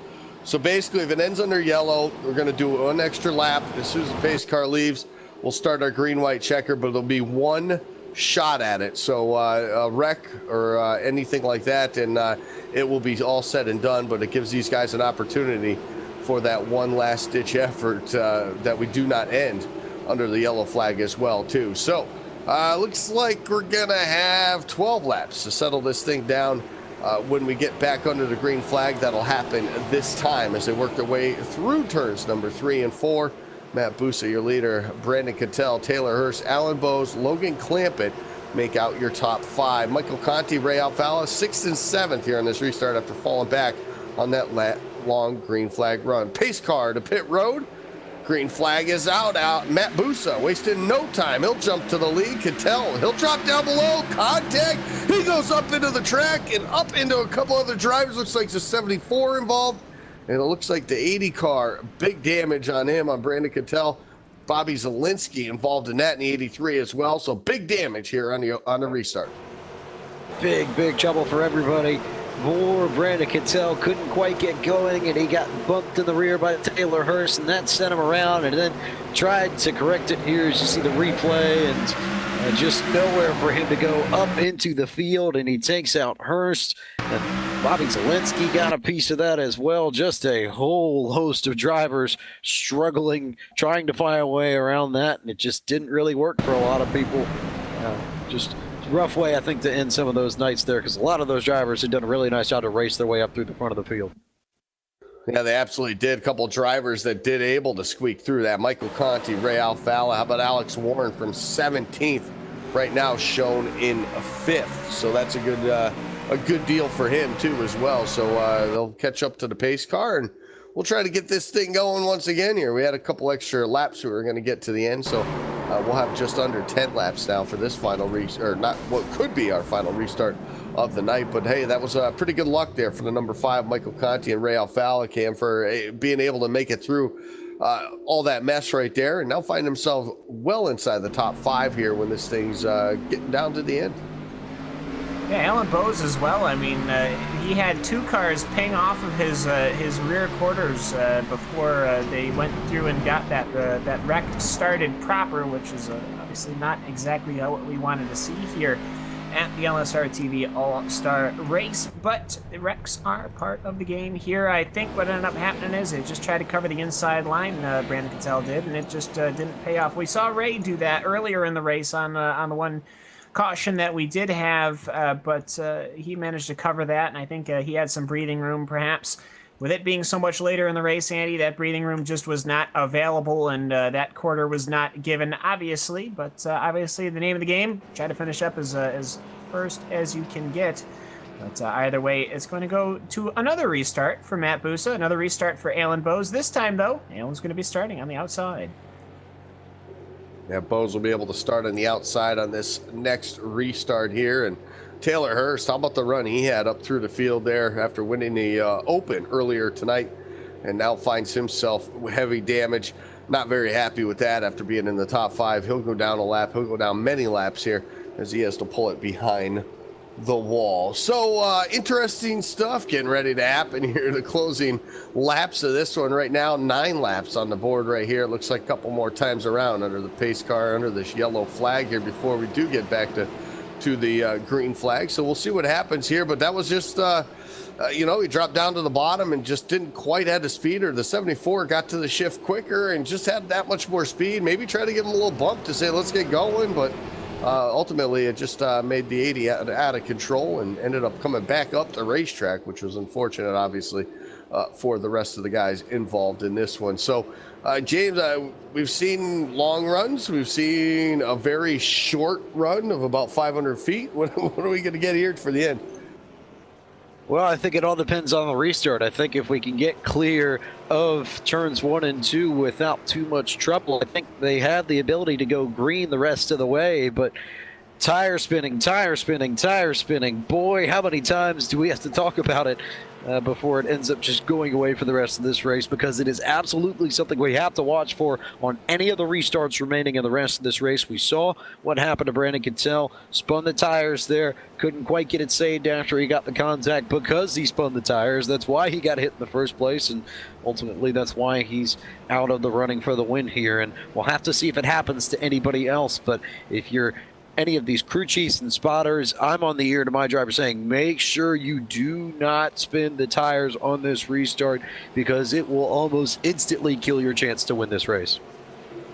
So basically, if it ends under yellow, we're going to do one extra lap. As soon as the pace car leaves, we'll start our green-white checker, but there'll be one shot at it. So a wreck or anything like that, and it will be all said and done, but it gives these guys an opportunity for that one last ditch effort that we do not end under the yellow flag as well, too. So looks like we're gonna have 12 laps to settle this thing down. When we get back under the green flag, that'll happen this time as they work their way through turns number 3 and 4. Matt Busa, your leader, Brandon Kittel, Taylor Hurst, Alan Bose, Logan Clampett make out your top 5. Michael Conti, Ray Alfala, 6th and 7th here on this restart after falling back on that long green flag run. Pace car to pit road. Green flag is out. Matt Busa wasting no time. He'll jump to the lead. Kittel, he'll drop down below. Contact. He goes up into the track and up into a couple other drivers. Looks like there's 74 involved. And it looks like the 80 car, big damage on him, on Brandon Kittel. Bobby Zielinski involved in that in the 83 as well. So big damage here on the restart. Big trouble for everybody. More Brandon Kittel couldn't quite get going, and he got bumped in the rear by Taylor Hurst, and that sent him around, and then tried to correct it here as you see the replay, and just nowhere for him to go up into the field, and he takes out Hurst, and Bobby Zielinski got a piece of that as well. Just a whole host of drivers struggling, trying to find a way around that, and it just didn't really work for a lot of people. Just rough way, I think, to end some of those nights there, because a lot of those drivers had done a really nice job to race their way up through the front of the field. Yeah, they absolutely did. A couple drivers that did able to squeak through that. Michael Conti, Ray Alfala. How about Alex Warren from 17th, right now shown in 5th. So that's a a good deal for him too as well. So they'll catch up to the pace car, and we'll try to get this thing going once again here. We had a couple extra laps we were going to get to the end, so we'll have just under 10 laps now for this final or not what could be our final restart of the night. But hey, that was pretty good luck there for the number 5 Michael Conti and Ray Alfala, Cam, for being able to make it through all that mess right there, and now find himself well inside the top 5 here when this thing's getting down to the end. Yeah, Alan Bowes as well. I mean, he had 2 cars ping off of his rear quarters before they went through and got that wreck started proper, which is obviously not exactly what we wanted to see here at the LSRTV All-Star Race, but the wrecks are part of the game here. I think what ended up happening is they just tried to cover the inside line, Brandon Cattell did, and it just didn't pay off. We saw Ray do that earlier in the race on the one caution that we did have, but he managed to cover that, and I think he had some breathing room perhaps. With it being so much later in the race, Andy, that breathing room just was not available, and that quarter was not given, obviously. But obviously, the name of the game, try to finish up as first as you can get. But either way, it's going to go to another restart for Matt Busa, another restart for Alan Bowes. This time, though, Alan's going to be starting on the outside. Yeah, Bowes will be able to start on the outside on this next restart here. And Taylor Hurst, how about the run he had up through the field there after winning the Open earlier tonight, and now finds himself with heavy damage. Not very happy with that after being in the top 5. He'll go down a lap. He'll go down many laps here as he has to pull it behind the wall. So interesting stuff getting ready to happen here. The closing laps of this one right now, 9 laps on the board right here. It looks like a couple more times around under the pace car, under this yellow flag here before we do get back to the green flag. So we'll see what happens here. But that was just, he dropped down to the bottom and just didn't quite have the speed, or the 74 got to the shift quicker and just had that much more speed. Maybe try to give him a little bump to say, let's get going. But ultimately, it just made the 80 out of control and ended up coming back up the racetrack, which was unfortunate, obviously, for the rest of the guys involved in this one. So, James, we've seen long runs. We've seen a very short run of about 500 feet. What are we going to get here for the end? Well, I think it all depends on the restart. I think if we can get clear of turns 1 and 2 without too much trouble, I think they have the ability to go green the rest of the way. But tire spinning. Boy, how many times do we have to talk about it before it ends up just going away for the rest of this race? Because it is absolutely something we have to watch for on any of the restarts remaining in the rest of this race. We saw what happened to Brandon Cattell. Spun the tires there. Couldn't quite get it saved after he got the contact because he spun the tires. That's why he got hit in the first place, and ultimately that's why he's out of the running for the win here. And we'll have to see if it happens to anybody else. But if you're any of these crew chiefs and spotters, I'm on the ear to my driver saying, make sure you do not spin the tires on this restart, because it will almost instantly kill your chance to win this race.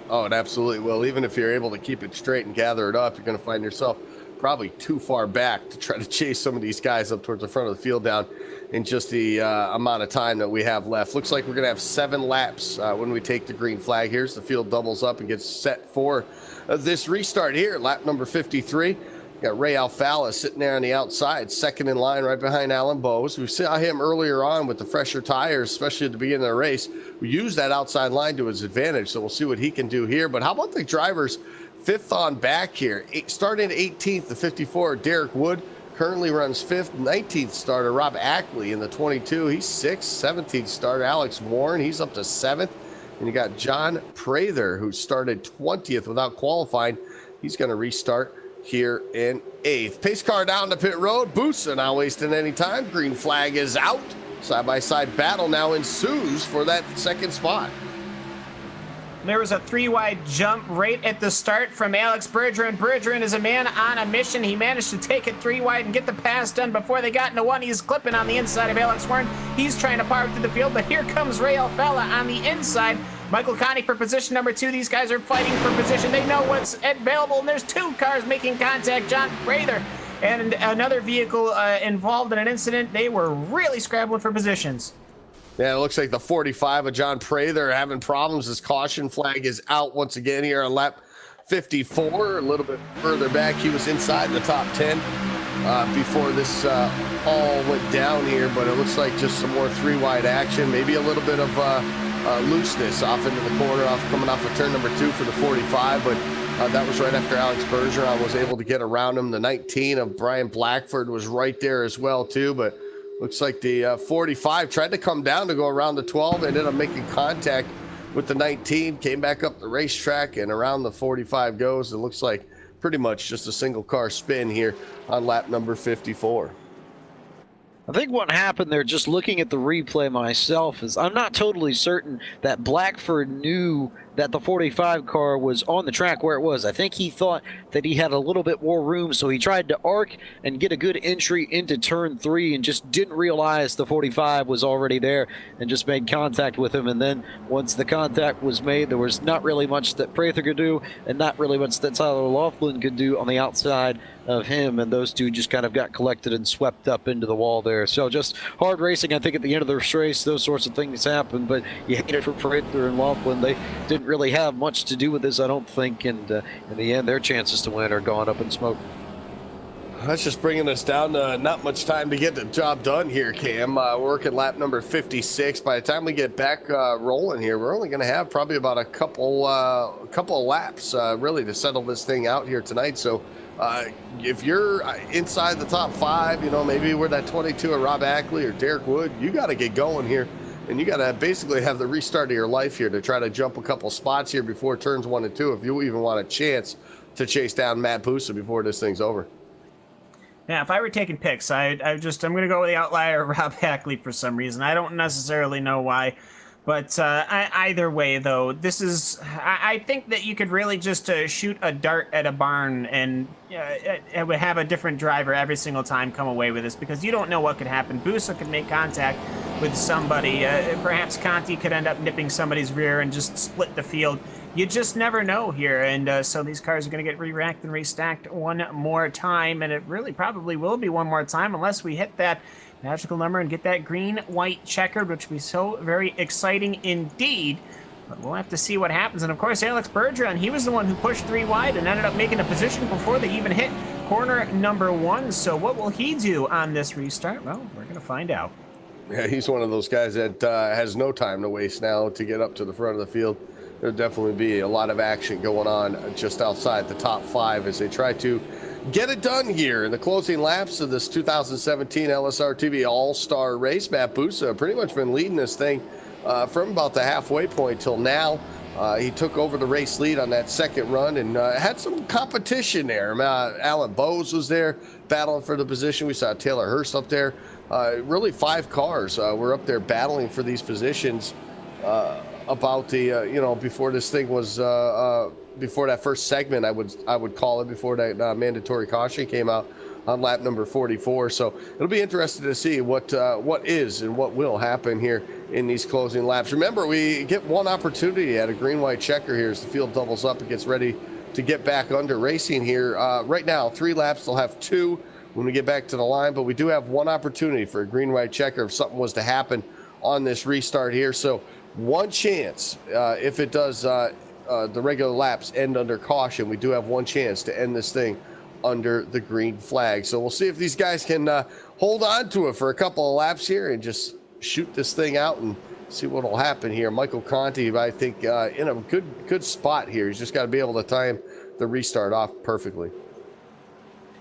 Oh, it absolutely will. Even if you're able to keep it straight and gather it up, you're going to find yourself probably too far back to try to chase some of these guys up towards the front of the field down in just the amount of time that we have left. Looks like we're going to have 7 laps when we take the green flag here. So the field doubles up and gets set for this restart here. Lap number 53. Got Ray Alfala sitting there on the outside, second in line right behind Alan Bowes. We saw him earlier on with the fresher tires, especially at the beginning of the race. We used that outside line to his advantage, so we'll see what he can do here. But how about the drivers 5th on back here? Starting 18th, the 54, Derek Wood, currently runs 5th. 19th starter, Rob Ackley in the 22. He's 6th. 17th starter, Alex Warren. He's up to 7th. And you got John Prather, who started 20th without qualifying. He's going to restart here in 8th. Pace car down the pit road. Busa not wasting any time. Green flag is out. Side-by-side battle now ensues for that second spot. There was a 3-wide jump right at the start from Alex Bergeron. Bergeron is a man on a mission. He managed to take it 3-wide and get the pass done before they got into 1. He's clipping on the inside of Alex Warren. He's trying to power through the field, but here comes Ray Alfala on the inside. Michael Conti for position number 2. These guys are fighting for position. They know what's available, and there's 2 cars making contact. John Prather and another vehicle involved in an incident. They were really scrambling for positions. Yeah, it looks like the 45 of John Prather having problems. His caution flag is out once again here on lap 54. A little bit further back, he was inside the top 10. before this all went down here, but it looks like just some more three-wide action, maybe a little bit of looseness off into the corner, coming off of turn number 2 for the 45, but that was right after Alex Bergeron was able to get around him. The 19 of Brian Blackford was right there as well too, but looks like the 45 tried to come down to go around the 12, ended up making contact with the 19, came back up the racetrack, and around the 45 goes. It looks like pretty much just a single car spin here on lap number 54. I think what happened there, just looking at the replay myself, is I'm not totally certain that Blackford knew that the 45 car was on the track where it was. I think he thought that he had a little bit more room, so he tried to arc and get a good entry into turn 3 and just didn't realize the 45 was already there and just made contact with him. And then once the contact was made, there was not really much that Prather could do and not really much that Tyler Laughlin could do on the outside of him, and those two just kind of got collected and swept up into the wall there. So just hard racing. I think at the end of the race, those sorts of things happen, but you hate it for Prather and Laughlin. They didn't really have much to do with this, I don't think, and in the end, their chances to win are gone up in smoke. That's just bringing us down to not much time to get the job done here, Cam. We're working lap number 56. By the time we get back rolling here, we're only going to have probably about a couple of laps really to settle this thing out here tonight. So if you're inside the top 5, you know, maybe we're that 22 of Rob Ackley or Derek Wood, you got to get going here. And you got to basically have the restart of your life here to try to jump a couple spots here before turns 1 and 2 if you even want a chance to chase down Matt Busa before this thing's over. Yeah, if I were taking picks, I'm going to go with the outlier Rob Ackley for some reason. I don't necessarily know why. But either way, though, this is... I think that you could really just shoot a dart at a barn and it would have a different driver every single time come away with this, because you don't know what could happen. Busa could make contact with somebody. Perhaps Conti could end up nipping somebody's rear and just split the field. You just never know here, and so these cars are going to get re-racked and restacked one more time, and it really probably will be one more time unless we hit that magical number and get that green-white checkered, which would be so very exciting indeed. But we'll have to see what happens. And of course, Alex Bergeron, he was the one who pushed 3 wide and ended up making a position before they even hit corner number 1. So what will he do on this restart? Well, we're going to find out. Yeah, he's one of those guys that has no time to waste now to get up to the front of the field. There'll definitely be a lot of action going on just outside the top 5 as they try to get it done here in the closing laps of this 2017 LSRTV All-Star Race. Matt Busa pretty much been leading this thing from about the halfway point till now. He took over the race lead on that second run and had some competition there. Alan Bowes was there battling for the position. We saw Taylor Hurst up there. Really 5 cars were up there battling for these positions about the, before this thing was, before that first segment, I would call it, before that mandatory caution came out on lap number 44. So it'll be interesting to see what is and what will happen here in these closing laps. Remember, we get one opportunity at a green-white checker here as the field doubles up and gets ready to get back under racing here. Right now, 3 laps, they'll have 2 when we get back to the line, but we do have one opportunity for a green-white checker if something was to happen on this restart here. So one chance, if it does, the regular laps end under caution, we do have one chance to end this thing under the green flag. So we'll see if these guys can hold on to it for a couple of laps here and just shoot this thing out and see what will happen here. Michael Conti, I think, in a good spot here. He's just got to be able to time the restart off perfectly.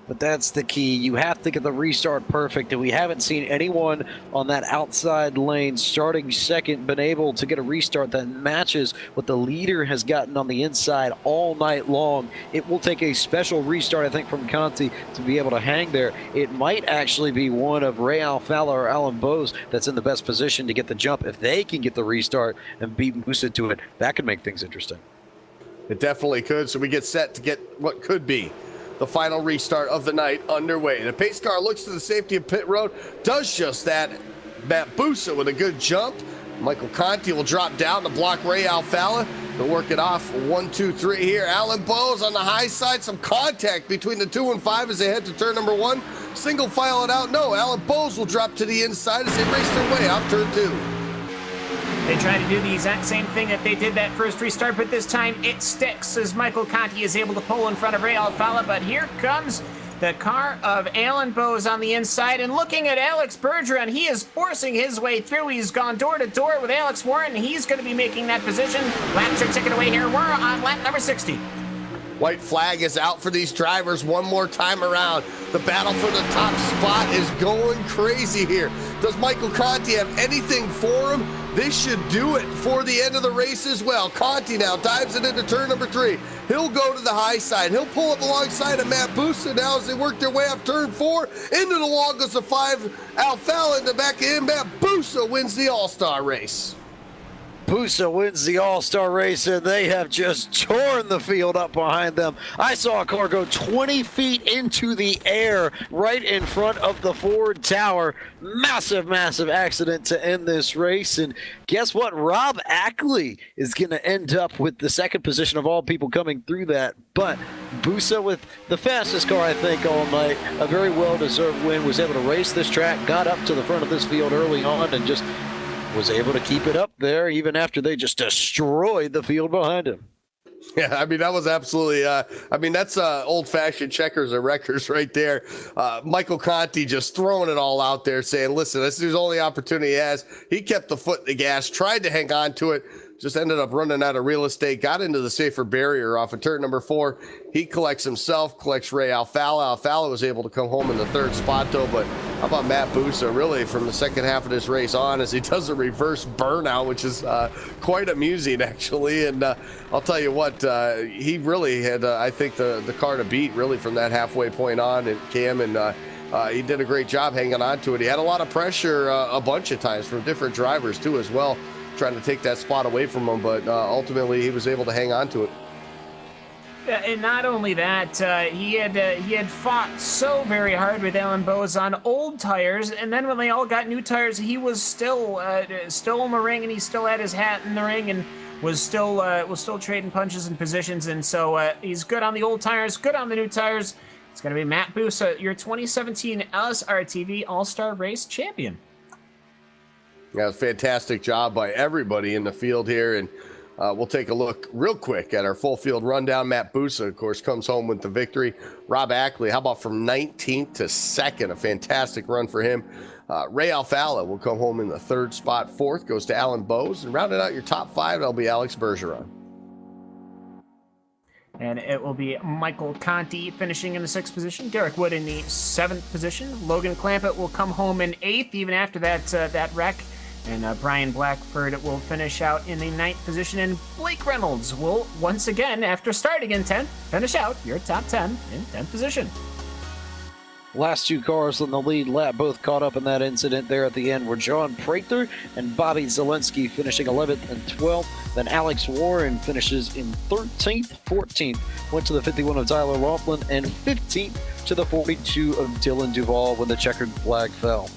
But that's the key. You have to get the restart perfect, and we haven't seen anyone on that outside lane starting second been able to get a restart that matches what the leader has gotten on the inside all night long. It will take a special restart, I think, from Conti to be able to hang there. It might actually be one of Ray Alfala or Alan Bowes that's in the best position to get the jump. If they can get the restart and beat Musa to it, that could make things interesting. It definitely could. So we get set to get what could be the final restart of the night underway. The pace car looks to the safety of pit road, does just that. Matt Busa with a good jump. Michael Conti will drop down to block Ray Alfala. They'll work it off 1, 2, 3 here. Alan Bowes on the high side, some contact between the 2 and 5 as they head to turn number 1. Single file it out. No, Alan Bowes will drop to the inside as they race their way off turn 2. They try to do the exact same thing that they did that first restart, but this time it sticks as Michael Conti is able to pull in front of Ray Alfala. But here comes the car of Alan Bowes on the inside, and looking at Alex Bergeron, he is forcing his way through. He's gone door to door with Alex Warren. He's going to be making that position. Laps are ticking away here. We're on lap number 60. White flag is out for these drivers one more time around. The battle for the top spot is going crazy here. Does Michael Conti have anything for him? This should do it for the end of the race as well. Conti now dives it into turn number 3. He'll go to the high side. He'll pull up alongside of Matt Busa now as they work their way up turn 4. Into the wall goes the 5. Alfala in the back of him. Matt Busa wins the All-Star race. Busa wins the All-Star race, and they have just torn the field up behind them. I saw a car go 20 feet into the air right in front of the Ford Tower. Massive, massive accident to end this race. And guess what? Rob Ackley is going to end up with the second position of all people coming through that. But Busa with the fastest car, I think, all night. A very well-deserved win. Was able to race this track, got up to the front of this field early on, and just was able to keep it up there even after they just destroyed the field behind him. Yeah, I mean, that was absolutely, that's old-fashioned checkers and wreckers right there. Michael Conti just throwing it all out there, saying, listen, this is his only opportunity he has. He kept the foot in the gas, tried to hang on to it, just ended up running out of real estate, got into the safer barrier off of turn number 4. He collects himself, collects Ray Alfala. Alfala was able to come home in the 3rd spot, though, but how about Matt Busa, really, from the second half of this race on, as he does a reverse burnout, which is quite amusing, actually. And I'll tell you what, he really had, I think, the car to beat, really, from that halfway point on, and Cam, and he did a great job hanging on to it. He had a lot of pressure a bunch of times from different drivers, too, as well, trying to take that spot away from him, but ultimately he was able to hang on to it. And not only that, he had fought so very hard with Alan Bowes on old tires, and then when they all got new tires, he was still in the ring, and he still had his hat in the ring, and was still trading punches and positions, and so he's good on the old tires, good on the new tires. It's going to be Matt Busa, your 2017 LSRTV All-Star Race champion. Yeah, fantastic job by everybody in the field here, and we'll take a look real quick at our full field rundown. Matt Busa, of course, comes home with the victory. Rob Ackley, how about from 19th to 2nd? A fantastic run for him. Ray Alfala will come home in the 3rd spot. 4th goes to Alan Bowes, and rounding out your top 5, that'll be Alex Bergeron. And it will be Michael Conti finishing in the 6th position, Derek Wood in the 7th position. Logan Clampett will come home in 8th, even after that wreck. And Brian Blackford will finish out in the 9th position. And Blake Reynolds will, once again, after starting in 10th, finish out your top 10 in 10th position. Last 2 cars on the lead lap both caught up in that incident there at the end were John Prather and Bobby Zelensky finishing 11th and 12th. Then Alex Warren finishes in 13th, 14th, went to the 51 of Tyler Laughlin, and 15th to the 42 of Dylan Duvall when the checkered flag fell.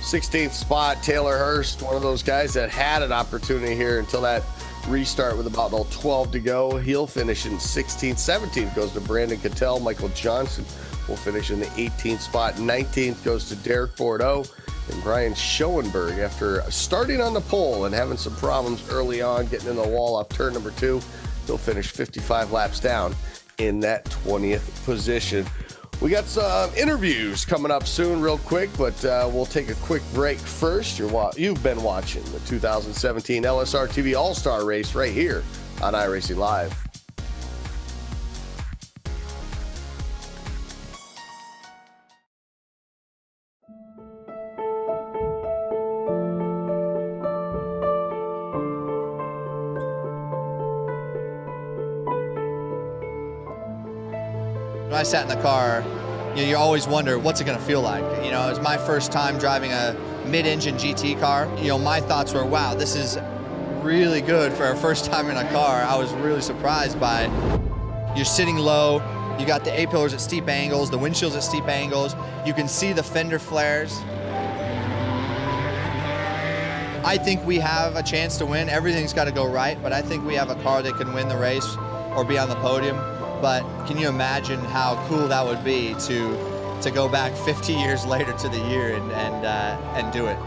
16th spot, Taylor Hurst, one of those guys that had an opportunity here until that restart with about 12 to go. He'll finish in 16th. 17th goes to Brandon Cattell. Michael Johnson will finish in the 18th spot. 19th goes to Derek Bordeaux. And Brian Schoenberg, after starting on the pole and having some problems early on, getting in the wall off turn number 2, he'll finish 55 laps down in that 20th position. We got some interviews coming up soon real quick, but we'll take a quick break first. You've been watching the 2017 LSRTV All-Star Race right here on iRacing Live. When I sat in the car, you always wonder, what's it going to feel like? It was my first time driving a mid-engine GT car. My thoughts were, wow, this is really good for our first time in a car. I was really surprised by you're sitting low, you got the A-pillars at steep angles, the windshields at steep angles, you can see the fender flares. I think we have a chance to win. Everything's got to go right, but I think we have a car that can win the race or be on the podium. But can you imagine how cool that would be to go back 50 years later to the year and do it?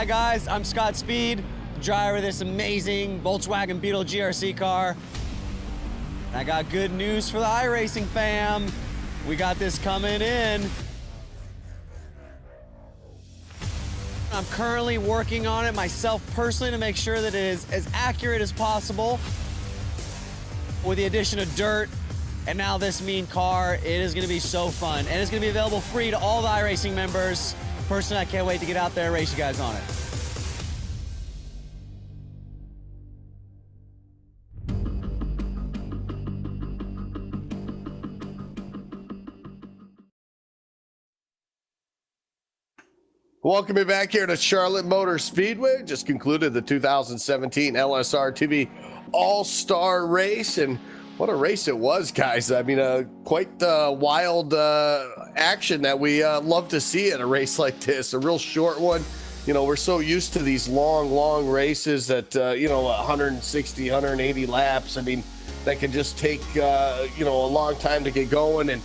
guys, I'm Scott Speed, driver of this amazing Volkswagen Beetle GRC car. I got good news for the iRacing fam. We got this coming in. I'm currently working on it myself personally to make sure that it is as accurate as possible. With the addition of dirt and now this mean car, it is gonna be so fun. And it's gonna be available free to all the iRacing members. Personally, I can't wait to get out there and race you guys on it. Welcome back here to Charlotte Motor Speedway. Just concluded the 2017 LSRTV All-Star Race, and what a race it was, guys. I mean, quite wild action that we love to see in a race like this. A real short one. You know, we're so used to these long races that, 160, 180 laps. I mean, that can just take, a long time to get going, and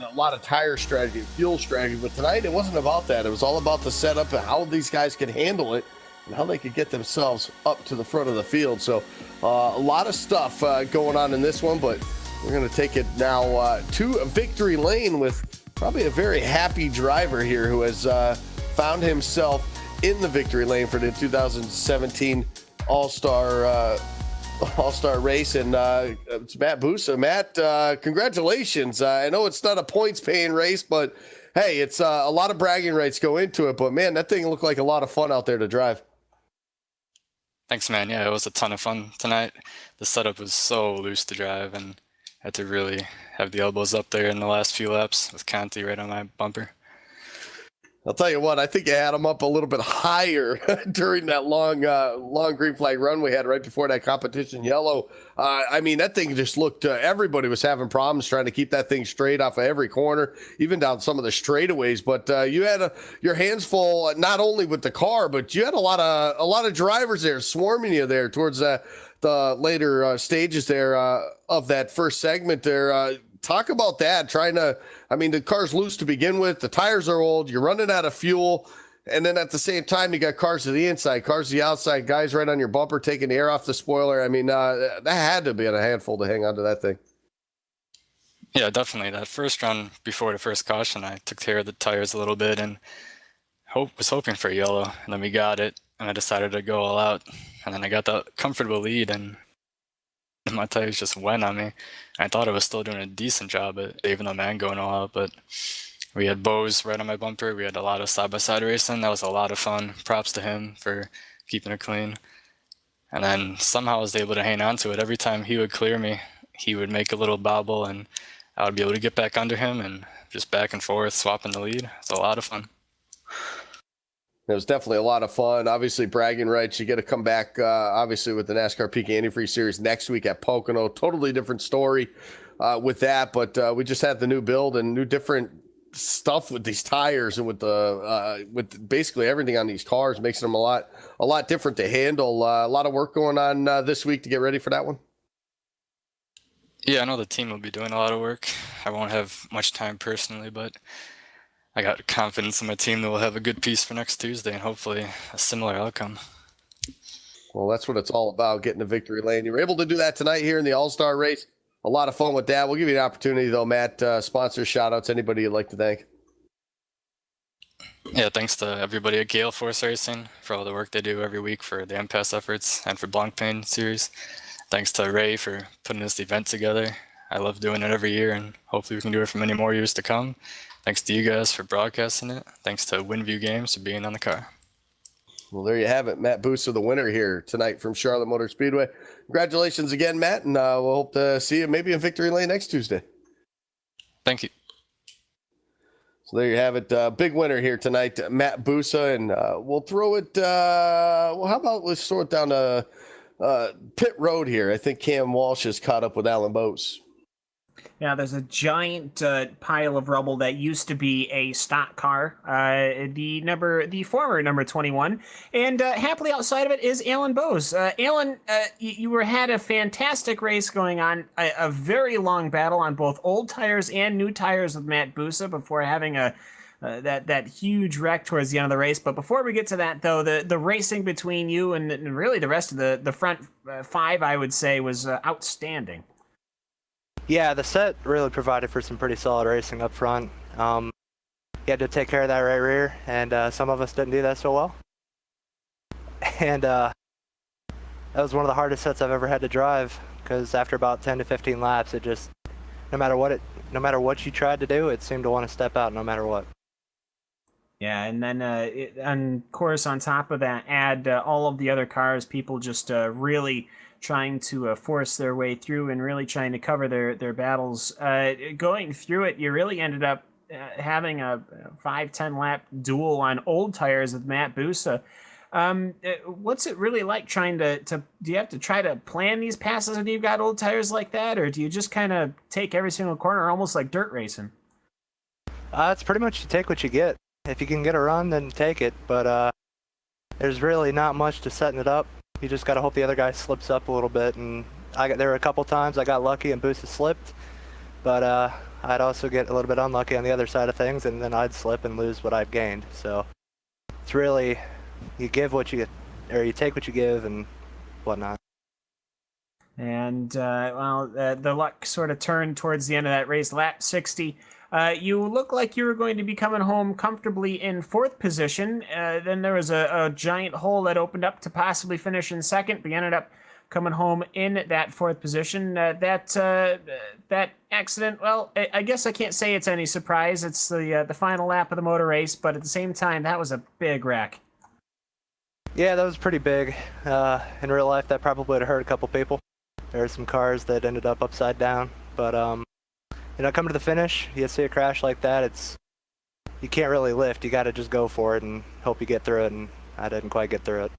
a lot of tire strategy, fuel strategy. But tonight, it wasn't about that. It was all about the setup and how these guys could handle it and how they could get themselves up to the front of the field. So a lot of stuff going on in this one, but we're going to take it now to victory lane with probably a very happy driver here who has found himself in the victory lane for the 2017 All-Star race, and it's Matt Busa. Matt, congratulations. I know it's not a points-paying race, but hey, it's a lot of bragging rights go into it, but man, that thing looked like a lot of fun out there to drive. Thanks, man. Yeah, it was a ton of fun tonight. The setup was so loose to drive, and had to really have the elbows up there in the last few laps with Conti right on my bumper. I'll tell you what, I think I had him up a little bit higher during that long green flag run we had right before that competition yellow. I mean, that thing just looked, everybody was having problems trying to keep that thing straight off of every corner, even down some of the straightaways. But you had your hands full, not only with the car, but you had a lot of drivers there swarming you there towards the later stages there of that first segment there. Talk about that. The car's loose to begin with. The tires are old. You're running out of fuel. And then at the same time, you got cars to the inside, cars to the outside, guys right on your bumper, taking the air off the spoiler. I mean, that had to be a handful to hang onto that thing. Yeah, definitely. That first run before the first caution, I took care of the tires a little bit and was hoping for yellow. And then we got it, and I decided to go all out. And then I got the comfortable lead, and my tires just went on me. I thought I was still doing a decent job at saving them and going all out, but we had Bose right on my bumper. We had a lot of side-by-side racing. That was a lot of fun. Props to him for keeping it clean. And then somehow I was able to hang on to it. Every time he would clear me, he would make a little bobble, and I would be able to get back under him and just back and forth, swapping the lead. It's a lot of fun. It was definitely a lot of fun. Obviously, bragging rights. You get to come back, obviously, with the NASCAR Peak Antifreeze Series next week at Pocono. Totally different story with that, but we just had the new build and new different stuff with these tires and with with basically everything on these cars, makes them a lot different to handle. A lot of work going on this week to get ready for that one. Yeah, I know the team will be doing a lot of work. I won't have much time personally, but I got confidence in my team that we'll have a good piece for next Tuesday and hopefully a similar outcome. Well, that's what it's all about, getting the victory lane. You were able to do that tonight here in the All-Star race. A lot of fun with that. We'll give you an opportunity, though, Matt. Sponsors, shout-outs, anybody you'd like to thank. Yeah, thanks to everybody at Gale Force Racing for all the work they do every week for the MPAS efforts and for Blancpain Series. Thanks to Ray for putting this event together. I love doing it every year, and hopefully we can do it for many more years to come. Thanks to you guys for broadcasting it. Thanks to Winview Games for being on the car. Well, there you have it. Matt Busa, the winner here tonight from Charlotte Motor Speedway. Congratulations again, Matt, and we'll hope to see you maybe in victory lane next Tuesday. Thank you. So there you have it. Big winner here tonight, Matt Busa, and we'll throw it. Well, how about let's throw it down to pit road here. I think Cam Walsh is caught up with Alan Bose. Yeah, there's a giant pile of rubble that used to be a stock car, the former number 21, and happily outside of it is Alan Bose. Alan, you had a fantastic race going on, a very long battle on both old tires and new tires with Matt Busa before having a that huge wreck towards the end of the race. But before we get to that, though, the racing between you and really the rest of the front five, I would say, was outstanding. Yeah, the set really provided for some pretty solid racing up front. You had to take care of that right rear, and some of us didn't do that so well. And that was one of the hardest sets I've ever had to drive, because after about 10 to 15 laps, it just, no matter what you tried to do, it seemed to want to step out no matter what. Yeah, and then of course, on top of that, add all of the other cars, people just really trying to force their way through and really trying to cover their battles. Going through it, you really ended up having a 5-10 lap duel on old tires with Matt Busa. What's it really like trying to do you have to try to plan these passes when you've got old tires like that, or do you just kind of take every single corner almost like dirt racing? It's pretty much you take what you get. If you can get a run, then take it, but there's really not much to setting it up. You just got to hope the other guy slips up a little bit, and there were a couple times I got lucky and Busa slipped, but I'd also get a little bit unlucky on the other side of things, and then I'd slip and lose what I've gained. So it's really, you give what you get, or you take what you give and whatnot. And the luck sort of turned towards the end of that race, lap 60. You look like you were going to be coming home comfortably in 4th position. Then there was a giant hole that opened up to possibly finish in 2nd, but you ended up coming home in that 4th position. That accident, well, I guess I can't say it's any surprise. It's the final lap of the motor race, but at the same time, that was a big wreck. Yeah, that was pretty big. In real life, that probably would have hurt a couple people. There were some cars that ended up upside down, but coming to the finish, you see a crash like that, you can't really lift. You got to just go for it and hope you get through it, and I didn't quite get through it.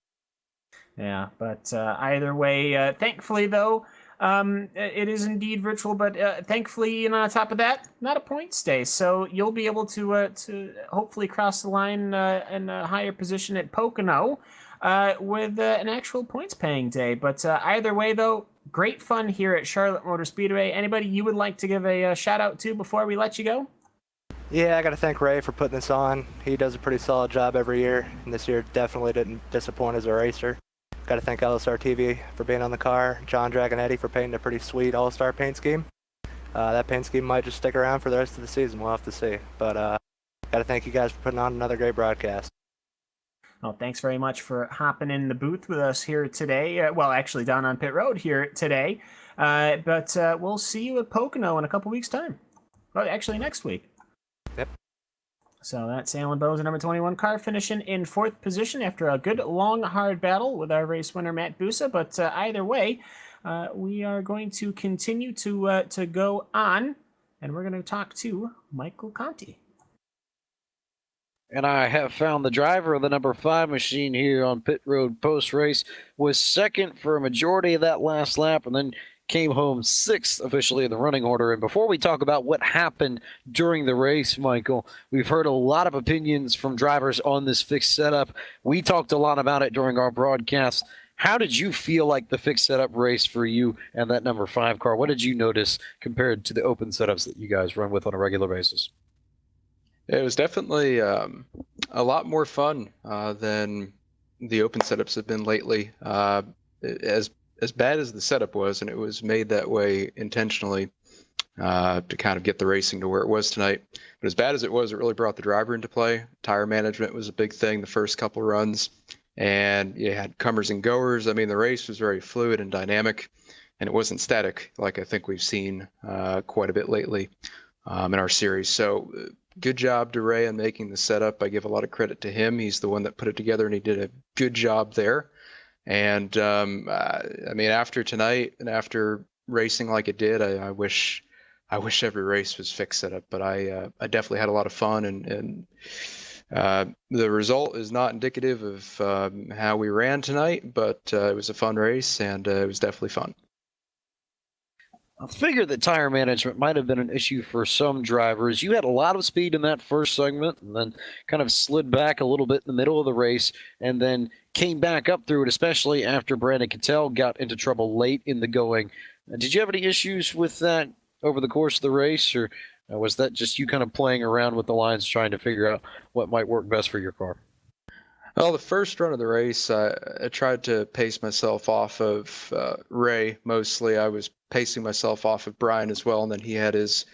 Yeah, but either way, thankfully, though, it is indeed virtual, but thankfully, on top of that, not a point stay, so you'll be able to hopefully cross the line in a higher position at Pocono with an actual points-paying day. But either way, though, great fun here at Charlotte Motor Speedway. Anybody you would like to give a shout-out to before we let you go? Yeah, I got to thank Ray for putting this on. He does a pretty solid job every year, and this year definitely didn't disappoint as a racer. Got to thank LSRTV for being on the car, John Dragonetti for painting a pretty sweet all-star paint scheme. That paint scheme might just stick around for the rest of the season. We'll have to see. But got to thank you guys for putting on another great broadcast. Well, thanks very much for hopping in the booth with us here today. Actually, down on pit road here today. But we'll see you at Pocono in a couple weeks' time. Well, actually, next week. Yep. So that's Alan Bowes, the number 21 car, finishing in 4th position after a good, long, hard battle with our race winner, Matt Busa. But either way, we are going to continue to go on, and we're going to talk to Michael Conti. And I have found the driver of the number 5 machine here on pit road post-race, was 2nd for a majority of that last lap, and then came home 6th officially in the running order. And before we talk about what happened during the race, Michael, we've heard a lot of opinions from drivers on this fixed setup. We talked a lot about it during our broadcast. How did you feel like the fixed setup race for you and that number 5 car? What did you notice compared to the open setups that you guys run with on a regular basis? It was definitely a lot more fun than the open setups have been lately. As bad as the setup was, and it was made that way intentionally to kind of get the racing to where it was tonight. But as bad as it was, it really brought the driver into play. Tire management was a big thing the first couple runs, and you had comers and goers. I mean, the race was very fluid and dynamic, and it wasn't static like I think we've seen quite a bit lately in our series. So good job to Ray on making the setup. I give a lot of credit to him. He's the one that put it together, and he did a good job there. And I mean, after tonight and after racing like it did, I wish every race was fixed setup. But I definitely had a lot of fun, and the result is not indicative of how we ran tonight. But it was a fun race, and it was definitely fun. I figured that tire management might have been an issue for some drivers. You had a lot of speed in that first segment and then kind of slid back a little bit in the middle of the race and then came back up through it, especially after Brandon Cattell got into trouble late in the going. Did you have any issues with that over the course of the race, or Was that just you kind of playing around with the lines, trying to figure out what might work best for your car? Well, the first run of the race, I tried to pace myself off of Ray mostly. I was pacing myself off of Brian as well, and then he had his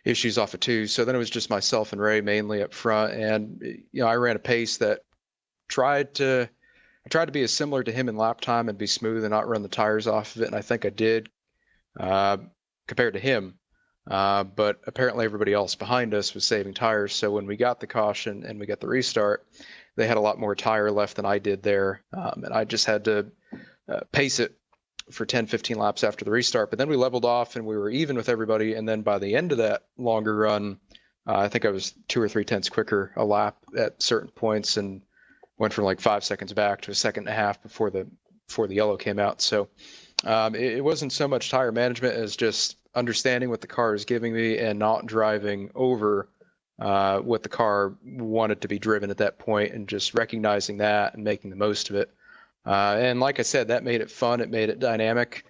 issues off of two. So then it was just myself and Ray mainly up front, and I ran a pace that I tried to be as similar to him in lap time and be smooth and not run the tires off of it, and I think I did compared to him. But apparently everybody else behind us was saving tires. So when we got the caution and we got the restart, they had a lot more tire left than I did there. And I just had to pace it for 10, 15 laps after the restart. But then we leveled off and we were even with everybody. And then by the end of that longer run, I think I was 2 or 3 tenths quicker a lap at certain points and went from like 5 seconds back to a second and a half before the yellow came out. So it wasn't so much tire management as just understanding what the car is giving me and not driving over what the car wanted to be driven at that point, and just recognizing that and making the most of it. And like I said, that made it fun. It made it dynamic.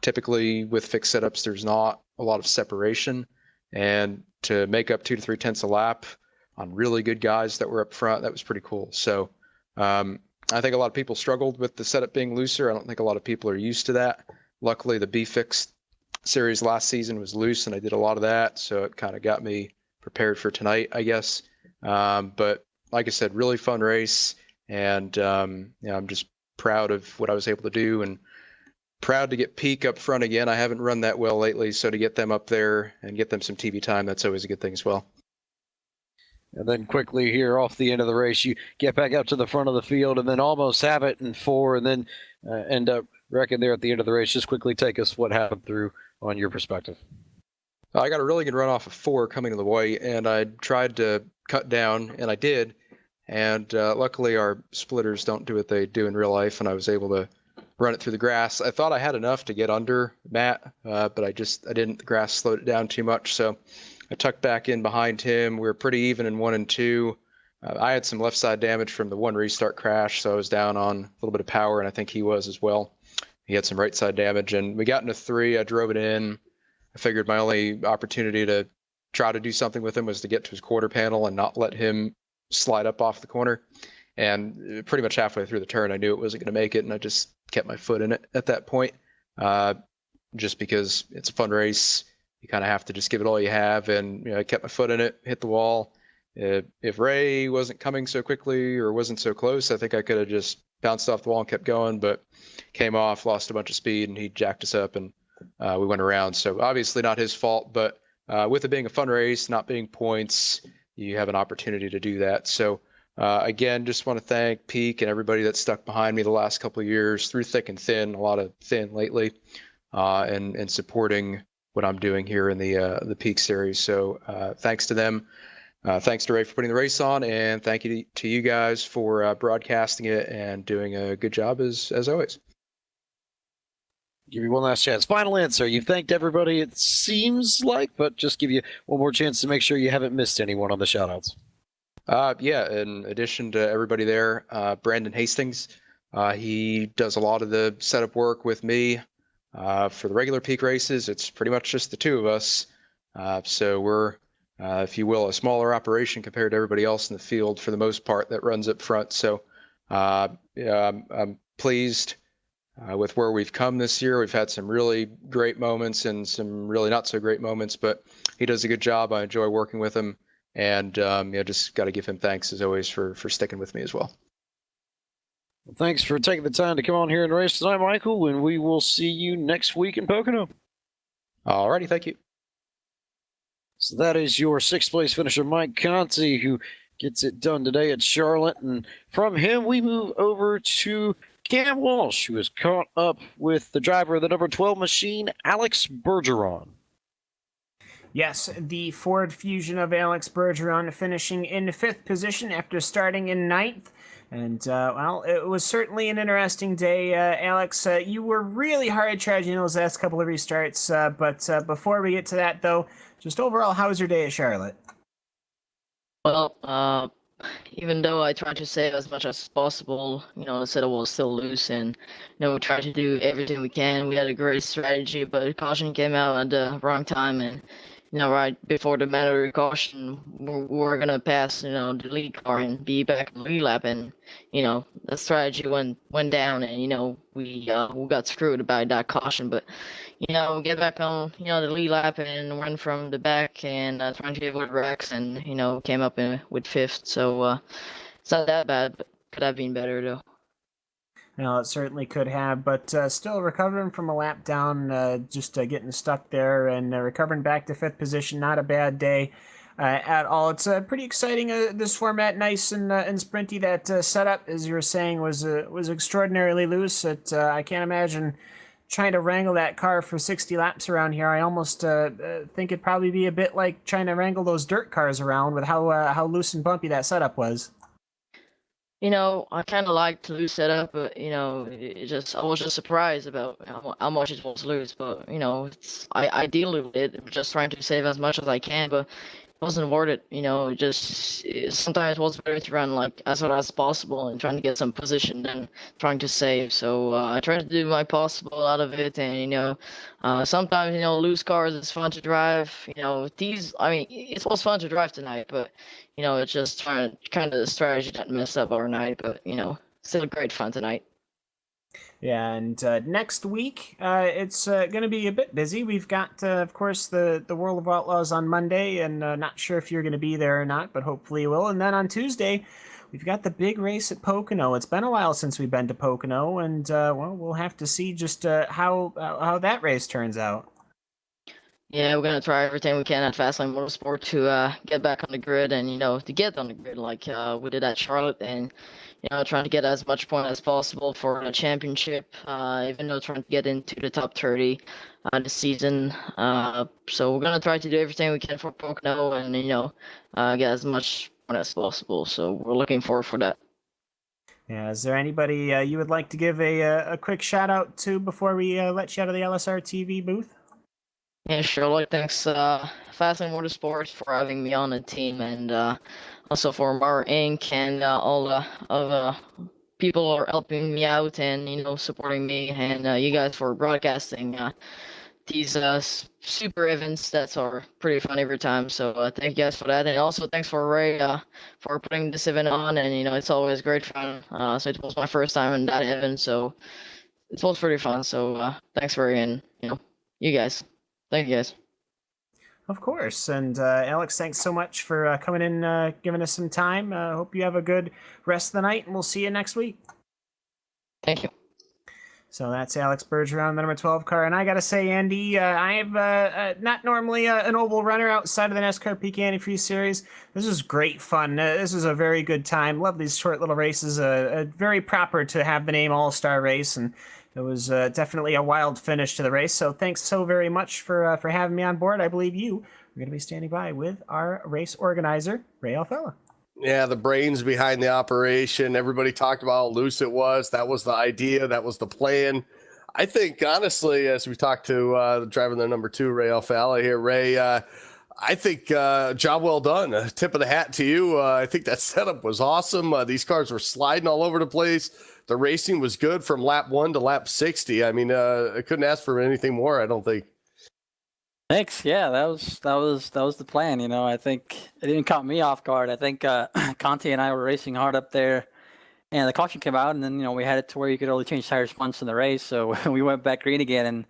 Typically with fixed setups, there's not a lot of separation, and to make up 2 to 3 tenths a lap on really good guys that were up front, that was pretty cool. So I think a lot of people struggled with the setup being looser. I don't think a lot of people are used to that. Luckily, the B-Fix series last season was loose, and I did a lot of that, so it kind of got me prepared for tonight, I guess. But like I said, really fun race, and I'm just proud of what I was able to do, and proud to get Peak up front again. I haven't run that well lately, so to get them up there and get them some TV time, that's always a good thing as well. And then quickly here off the end of the race, you get back up to the front of the field and then almost have it in 4, and then end up wrecking there at the end of the race. Just quickly take us what happened through on your perspective. I got a really good run off of 4 coming to the white, and I tried to cut down, and I did. And luckily our splitters don't do what they do in real life, and I was able to run it through the grass. I thought I had enough to get under Matt, but I didn't. The grass slowed it down too much, so I tucked back in behind him. We were pretty even in 1 and 2. I had some left side damage from the 1 restart crash, so I was down on a little bit of power, and I think he was as well. He had some right side damage, and we got into 3. I drove it in. I figured my only opportunity to try to do something with him was to get to his quarter panel and not let him slide up off the corner. And pretty much halfway through the turn, I knew it wasn't going to make it, and I just kept my foot in it at that point, just because it's a fun race. You kind of have to just give it all you have, and I kept my foot in it, hit the wall. If Ray wasn't coming so quickly or wasn't so close, I think I could have just bounced off the wall and kept going, but came off, lost a bunch of speed, and he jacked us up, and we went around. So obviously not his fault, but with it being a fun race, not being points, you have an opportunity to do that. So again, just want to thank Peak and everybody that stuck behind me the last couple of years through thick and thin, a lot of thin lately, and supporting what I'm doing here in the Peak series. So thanks to them. Thanks to Ray for putting the race on, and thank you to you guys for broadcasting it and doing a good job as always. Give you one last chance. Final answer. You've thanked everybody, it seems like, but just give you one more chance to make sure you haven't missed anyone on the shoutouts. Yeah, in addition to everybody there, Brandon Hastings, he does a lot of the setup work with me. For the regular Peak races, it's pretty much just the 2 of us. So we're, if you will, a smaller operation compared to everybody else in the field for the most part that runs up front. So yeah, I'm pleased with where we've come this year. We've had some really great moments and some really not so great moments, but he does a good job. I enjoy working with him, and just got to give him thanks as always for sticking with me as well. Well, thanks for taking the time to come on here and race tonight, Michael, and we will see you next week in Pocono. All righty, thank you. So that is your 6th place finisher, Mike Conti, who gets it done today at Charlotte. And from him, we move over to Cam Walsh, who is caught up with the driver of the number 12 machine, Alex Bergeron. Yes, the Ford Fusion of Alex Bergeron finishing in 5th position after starting in 9th. And, well, it was certainly an interesting day. Alex, you were really hard charging those last couple of restarts. But before we get to that, though, just overall, how was your day at Charlotte? Well, even though I tried to save as much as possible, the setup was still loose, and we tried to do everything we can. We had a great strategy, but caution came out at the wrong time, and right before the mandatory caution, we're gonna pass, the lead car and be back in the lead lap, and the strategy went down, and we got screwed by that caution, but get back on, the lead lap and run from the back and trying to avoid wrecks, and came up with fifth, so it's not that bad, but could have been better though. Well, it certainly could have, but still recovering from a lap down, just getting stuck there and recovering back to fifth position. Not a bad day at all. It's pretty exciting. This format, nice and sprinty. That setup, as you were saying, was extraordinarily loose. I can't imagine trying to wrangle that car for 60 laps around here. I almost think it'd probably be a bit like trying to wrangle those dirt cars around with how loose and bumpy that setup was. I kind of liked loose setup, but I was just surprised about how much it was loose. But I deal with it, just trying to save as much as I can, but it wasn't worth it. Sometimes it was better to run like as fast as possible and trying to get some position than trying to save. So I tried to do my possible out of it, and sometimes loose cars is fun to drive. It was fun to drive tonight, but it's just trying to kind of the strategy that messed up our night, but still great fun tonight. Yeah, and next week it's going to be a bit busy. We've got, of course, the World of Outlaws on Monday, and not sure if you're going to be there or not, but hopefully you will. And then on Tuesday, we've got the big race at Pocono. It's been a while since we've been to Pocono, and we'll have to see just how that race turns out. Yeah, we're gonna try everything we can at Fastlane Motorsport to get back on the grid and to get on the grid like we did at Charlotte, and trying to get as much point as possible for the championship. Even though trying to get into the top 30 this season. So we're gonna try to do everything we can for Pocono and get as much point as possible. So we're looking forward for that. Yeah, is there anybody you would like to give a quick shout out to before we let you out of the LSRTV booth? Yeah, sure. Like, thanks, Fastlane Motorsports for having me on the team, and also for Mar Inc. and all the other people are helping me out and supporting me, and you guys for broadcasting these super events that are pretty fun every time. So thank you guys for that, and also thanks for Ray for putting this event on, and it's always great fun. So it was my first time in that event, so it was pretty fun. So thanks, Ray, and you guys. Thank you, guys. Of course. And Alex, thanks so much for coming in, giving us some time. Hope you have a good rest of the night, and we'll see you next week. Thank you. So that's Alex Bergeron, the number 12 car. And I got to say, Andy, I am not normally an oval runner outside of the NASCAR Peak Antifreeze Series. This is great fun. This is a very good time. Love these short little races. Very proper to have the name All-Star Race. And it was definitely a wild finish to the race. So thanks so very much for having me on board. I believe you are going to be standing by with our race organizer, Ray Alfella. Yeah, the brains behind the operation. Everybody talked about how loose it was. That was the idea. That was the plan. I think, honestly, as we talked to the driver in the number 2, Ray Alfalla here, Ray, I think job well done. A tip of the hat to you. I think that setup was awesome. These cars were sliding all over the place. The racing was good from lap 1 to lap 60. I mean, I couldn't ask for anything more, I don't think. Thanks. Yeah, that was the plan. I think it didn't caught me off guard. I think Conti and I were racing hard up there, and the caution came out, and then we had it to where you could only change tires once in the race. So we went back green again, and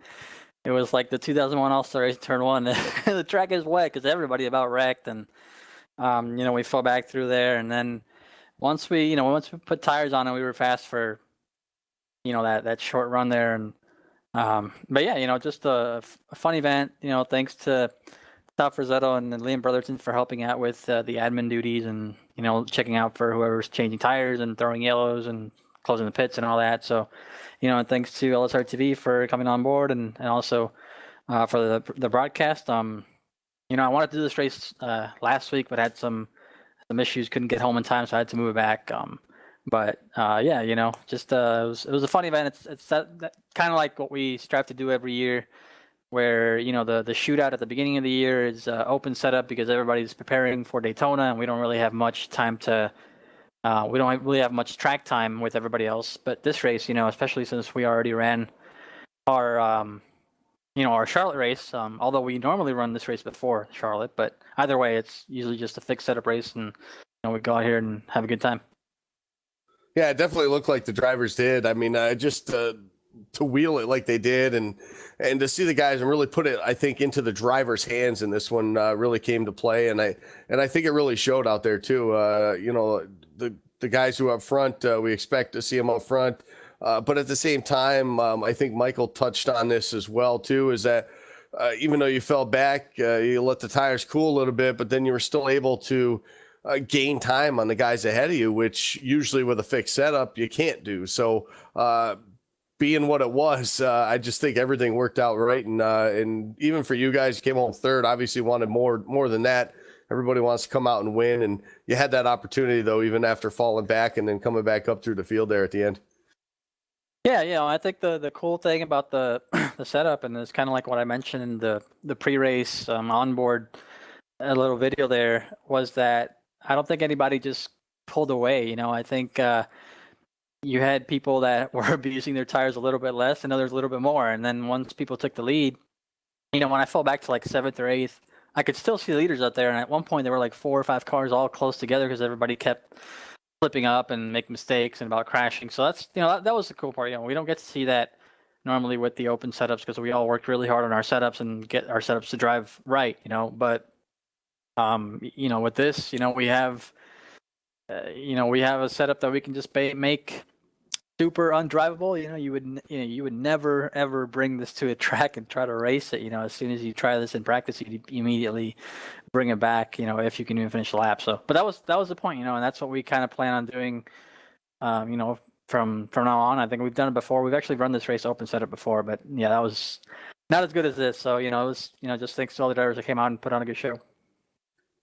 it was like the 2001 All-Star Race Turn 1. The track is wet because everybody about wrecked, and we fell back through there, and then once we put tires on it, we were fast for that short run there, and but yeah, just a fun event. Thanks to Top Rosetto and Liam Brotherton for helping out with the admin duties and checking out for whoever's changing tires and throwing yellows and closing the pits and all that. So, and thanks to LSRTV for coming on board and also for the broadcast. I wanted to do this race last week, but had some issues, couldn't get home in time, so I had to move it back. But yeah, just it was a fun event. It's that kind of like what we strive to do every year, where the shootout at the beginning of the year is open setup because everybody's preparing for Daytona, and we don't really have much time to. We don't really have much track time with everybody else. But this race, especially since we already ran our our Charlotte race. Although we normally run this race before Charlotte, but either way, it's usually just a fixed setup race, and we go out here and have a good time. Yeah, it definitely looked like the drivers did. I mean, just to wheel it like they did, and to see the guys and really put it, I think, into the drivers' hands in this one really came to play, and I think it really showed out there too. The guys who are up front, we expect to see them up front, but at the same time, I think Michael touched on this as well too. Is that even though you fell back, you let the tires cool a little bit, but then you were still able to gain time on the guys ahead of you, which usually with a fixed setup you can't do. So being what it was, I just think everything worked out right. And even for you guys, you came home third, obviously wanted more than that. Everybody wants to come out and win. And you had that opportunity though, even after falling back and then coming back up through the field there at the end. Yeah, I think the cool thing about the setup, and it's kind of like what I mentioned in the pre-race onboard a little video there, was that I don't think anybody just pulled away. I think you had people that were abusing their tires a little bit less and others a little bit more. And then once people took the lead, when I fell back to like 7th or 8th, I could still see the leaders out there. And at one point there were like 4 or 5 cars all close together because everybody kept flipping up and making mistakes and about crashing. So that's, that was the cool part. We don't get to see that normally with the open setups because we all worked really hard on our setups and get our setups to drive right, but with this, we have a setup that we can just make super undrivable. You would never ever bring this to a track and try to race it. As soon as you try this in practice, you immediately bring it back. If you can even finish the lap. So, but that was the point. And that's what we kind of plan on doing. From now on, I think we've done it before. We've actually run this race open setup before, but yeah, that was not as good as this. So it was just thanks to all the drivers that came out and put on a good show.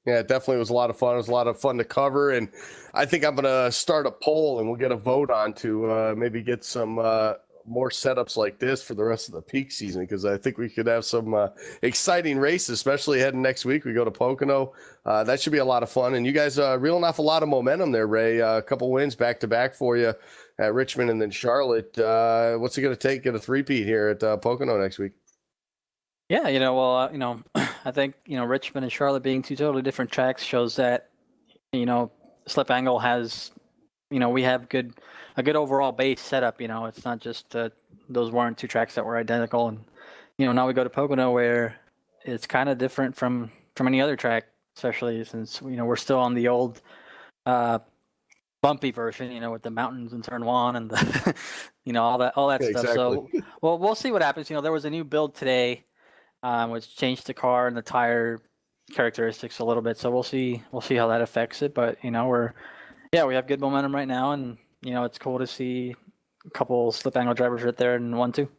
Yeah, it definitely was a lot of fun. It was a lot of fun to cover. And I think I'm going to start a poll and we'll get a vote on to maybe get some more setups like this for the rest of the peak season, because I think we could have some exciting races, especially heading next week. We go to Pocono. That should be a lot of fun. And you guys reeling off a lot of momentum there, Ray. A couple wins back to back for you at Richmond and then Charlotte. What's it going to take to get a three-peat here at Pocono next week? Yeah, I think, Richmond and Charlotte being 2 totally different tracks shows that, Slip Angle has, we have a good overall base setup. It's not just those weren't 2 tracks that were identical. And, now we go to Pocono where it's kind of different from any other track, especially since, we're still on the old bumpy version, with the mountains in turn 1 and the, all that Yeah, stuff. exactly. So, well, we'll see what happens. There was a new build today, which changed the car and the tire characteristics a little bit. So we'll see how that affects it. But we have good momentum right now, and it's cool to see a couple Slip Angle drivers right there in 1-2.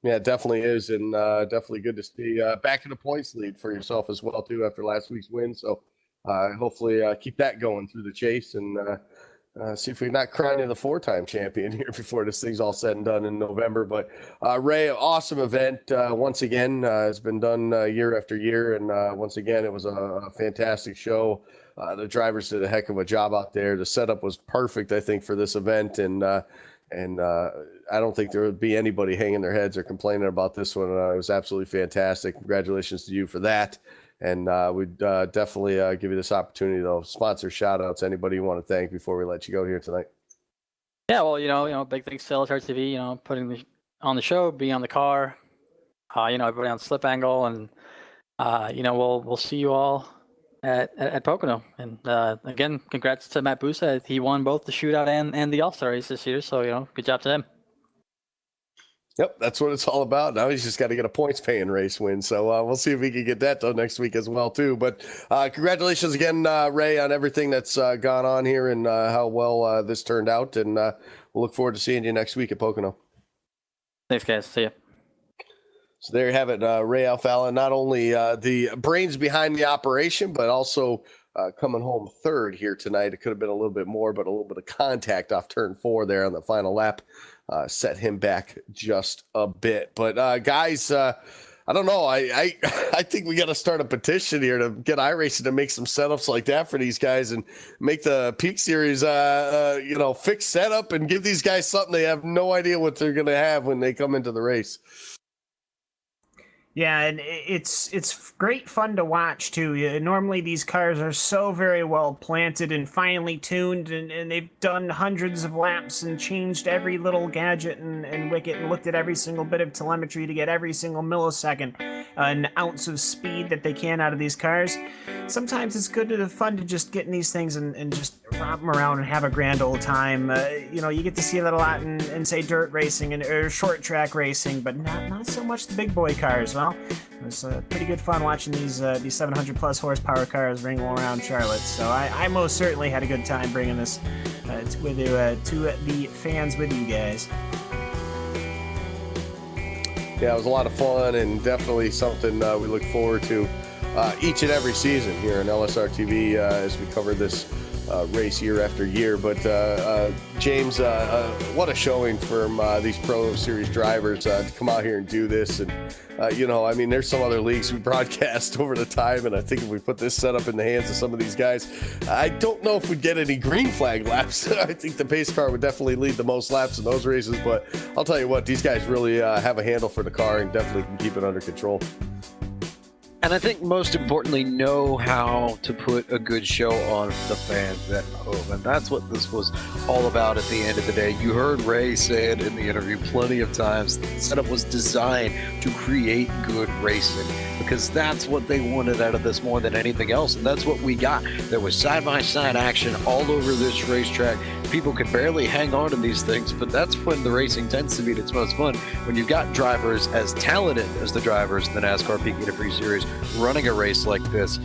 Yeah, it definitely is, and definitely good to see back in the points lead for yourself as well too after last week's win. So hopefully keep that going through the chase and see if we not crown you the 4-time champion here before this thing's all said and done in November. But Ray, awesome event once again. It's been done year after year, and once again it was a fantastic show. The drivers did a heck of a job out there. The setup was perfect, I think, for this event, and I don't think there would be anybody hanging their heads or complaining about this one. It was absolutely fantastic. Congratulations to you for that. And we'd definitely give you this opportunity, though. Sponsor shout outs, anybody you want to thank before we let you go here tonight. Yeah, well, big thanks to LSRTV, putting on the show, being on the car, everybody on Slip Angle, and we'll see you all at Pocono. And again, congrats to Matt Busa. He won both the shootout and the All-Star race this year, so good job to him. Yep, that's what it's all about. Now he's just got to get a points-paying race win. So we'll see if we can get that done next week as well, too. But congratulations again, Ray, on everything that's gone on here and how well this turned out. And we'll look forward to seeing you next week at Pocono. Thanks, guys. See ya. So there you have it, Ray Alfala, not only the brains behind the operation, but also coming home third here tonight. It could have been a little bit more, but a little bit of contact off turn 4 there on the final lap set him back just a bit. But guys, I don't know. I think we got to start a petition here to get iRacing to make some setups like that for these guys and make the Peak Series, fixed setup and give these guys something they have no idea what they're going to have when they come into the race. Yeah, and it's great fun to watch too. Normally these cars are so very well planted and finely tuned, and they've done hundreds of laps and changed every little gadget and wicket and looked at every single bit of telemetry to get every single millisecond, an ounce of speed that they can out of these cars. Sometimes it's good to fun to just get in these things and just romp them around and have a grand old time. You get to see that a lot in say dirt racing or short track racing, but not so much the big boy cars. Well, it was pretty good fun watching these 700 plus horsepower cars wrangle around Charlotte. So I most certainly had a good time bringing this to the fans with you guys. Yeah, it was a lot of fun and definitely something we look forward to each and every season here on LSRTV as we cover this race year after year. But James, what a showing from these Pro Series drivers to come out here and do this. And, there's some other leagues we broadcast over the time, and I think if we put this setup in the hands of some of these guys, I don't know if we'd get any green flag laps. I think the pace car would definitely lead the most laps in those races, but I'll tell you what, these guys really have a handle for the car and definitely can keep it under control. And I think most importantly, know how to put a good show on the fans at home. And that's what this was all about at the end of the day. You heard Ray say it in the interview plenty of times. The setup was designed to create good racing because that's what they wanted out of this more than anything else. And that's what we got. There was side-by-side action all over this racetrack. People could barely hang on to these things, but that's when the racing tends to be at its most fun. When you've got drivers as talented as the drivers in the NASCAR Peak Free Series running a race like this,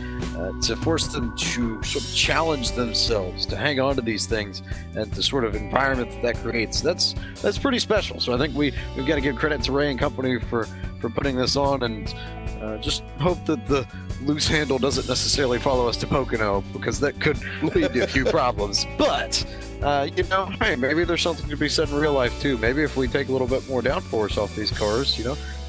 to force them to sort of challenge themselves, to hang on to these things, and the sort of environment that creates, that's pretty special. So I think we've got to give credit to Ray and company for putting this on, and just hope that the loose handle doesn't necessarily follow us to Pocono, because that could lead to a few problems. But hey, maybe there's something to be said in real life too. Maybe if we take a little bit more downforce off these cars,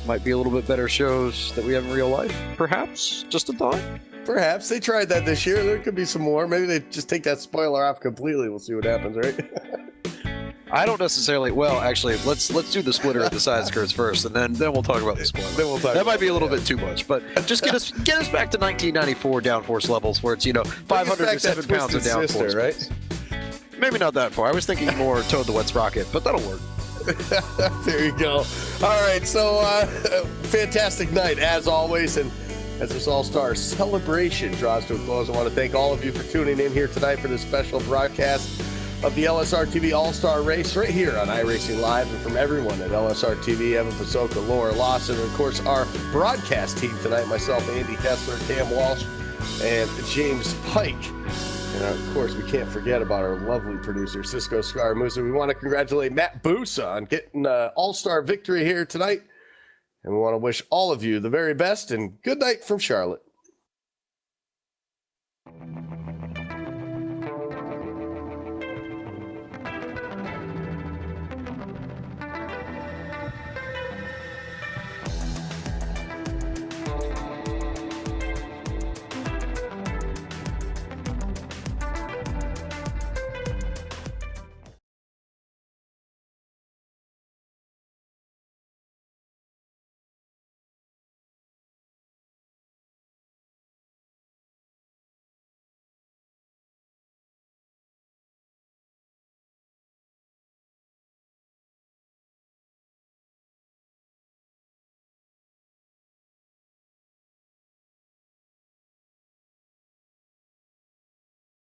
might be a little bit better shows that we have in real life. Perhaps, just a thought. Perhaps they tried that this year. There could be some more. Maybe they just take that spoiler off completely. We'll see what happens, right? I don't necessarily. Well, actually, let's do the splitter of the side skirts first, and then we'll talk about the spoiler. That might be a little bit too much, but just get us back to 1994 downforce levels, where it's 507 pounds of downforce, sister, right? Maybe not that far. I was thinking more Toad the Wet Sprocket, but that'll work. There you go. All right, so fantastic night as always, and as this All-Star celebration draws to a close, I want to thank all of you for tuning in here tonight for this special broadcast of the LSRTV All-Star Race right here on iRacing Live, and from everyone at LSRTV, Evan Pasoka, Laura Lawson, and of course our broadcast team tonight, myself, Andy Kessler, Cam Walsh, and James Pike. And of course, we can't forget about our lovely producer, Cisco Scaramuza. We want to congratulate Matt Busa on getting an all-star victory here tonight. And we want to wish all of you the very best, and good night from Charlotte.